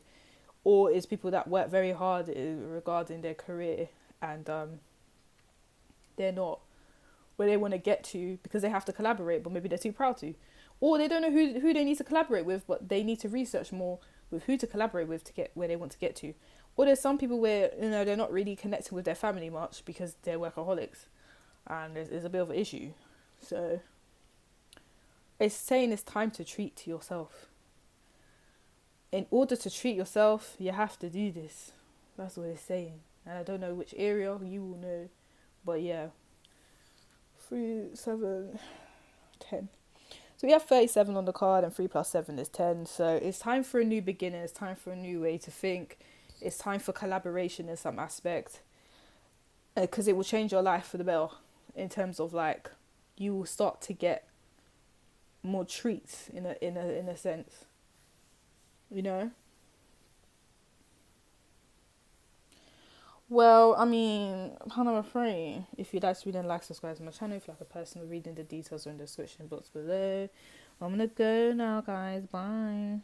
or it's people that work very hard regarding their career, and they're not where they want to get to because they have to collaborate, but maybe they're too proud to, or they don't know who they need to collaborate with, but they need to research more with who to collaborate with to get where they want to get to. Or there's some people where they're not really connecting with their family much because they're workaholics, and there's a bit of an issue. So it's saying it's time to treat yourself. In order to treat yourself, you have to do this. That's what it's saying. And I don't know which area, you will know. But yeah. 3, 7, 10. So we have 37 on the card, and 3 plus 7 is 10. So it's time for a new beginning. It's time for a new way to think. It's time for collaboration in some aspect. Because it will change your life for the better. In terms of like, you will start to get more treats in a sense. You know? Well, I mean, number 3, if you'd like to read and like, subscribe to my channel. If you like a personal reading, the details are in the description box below. I'm gonna go now, guys. Bye.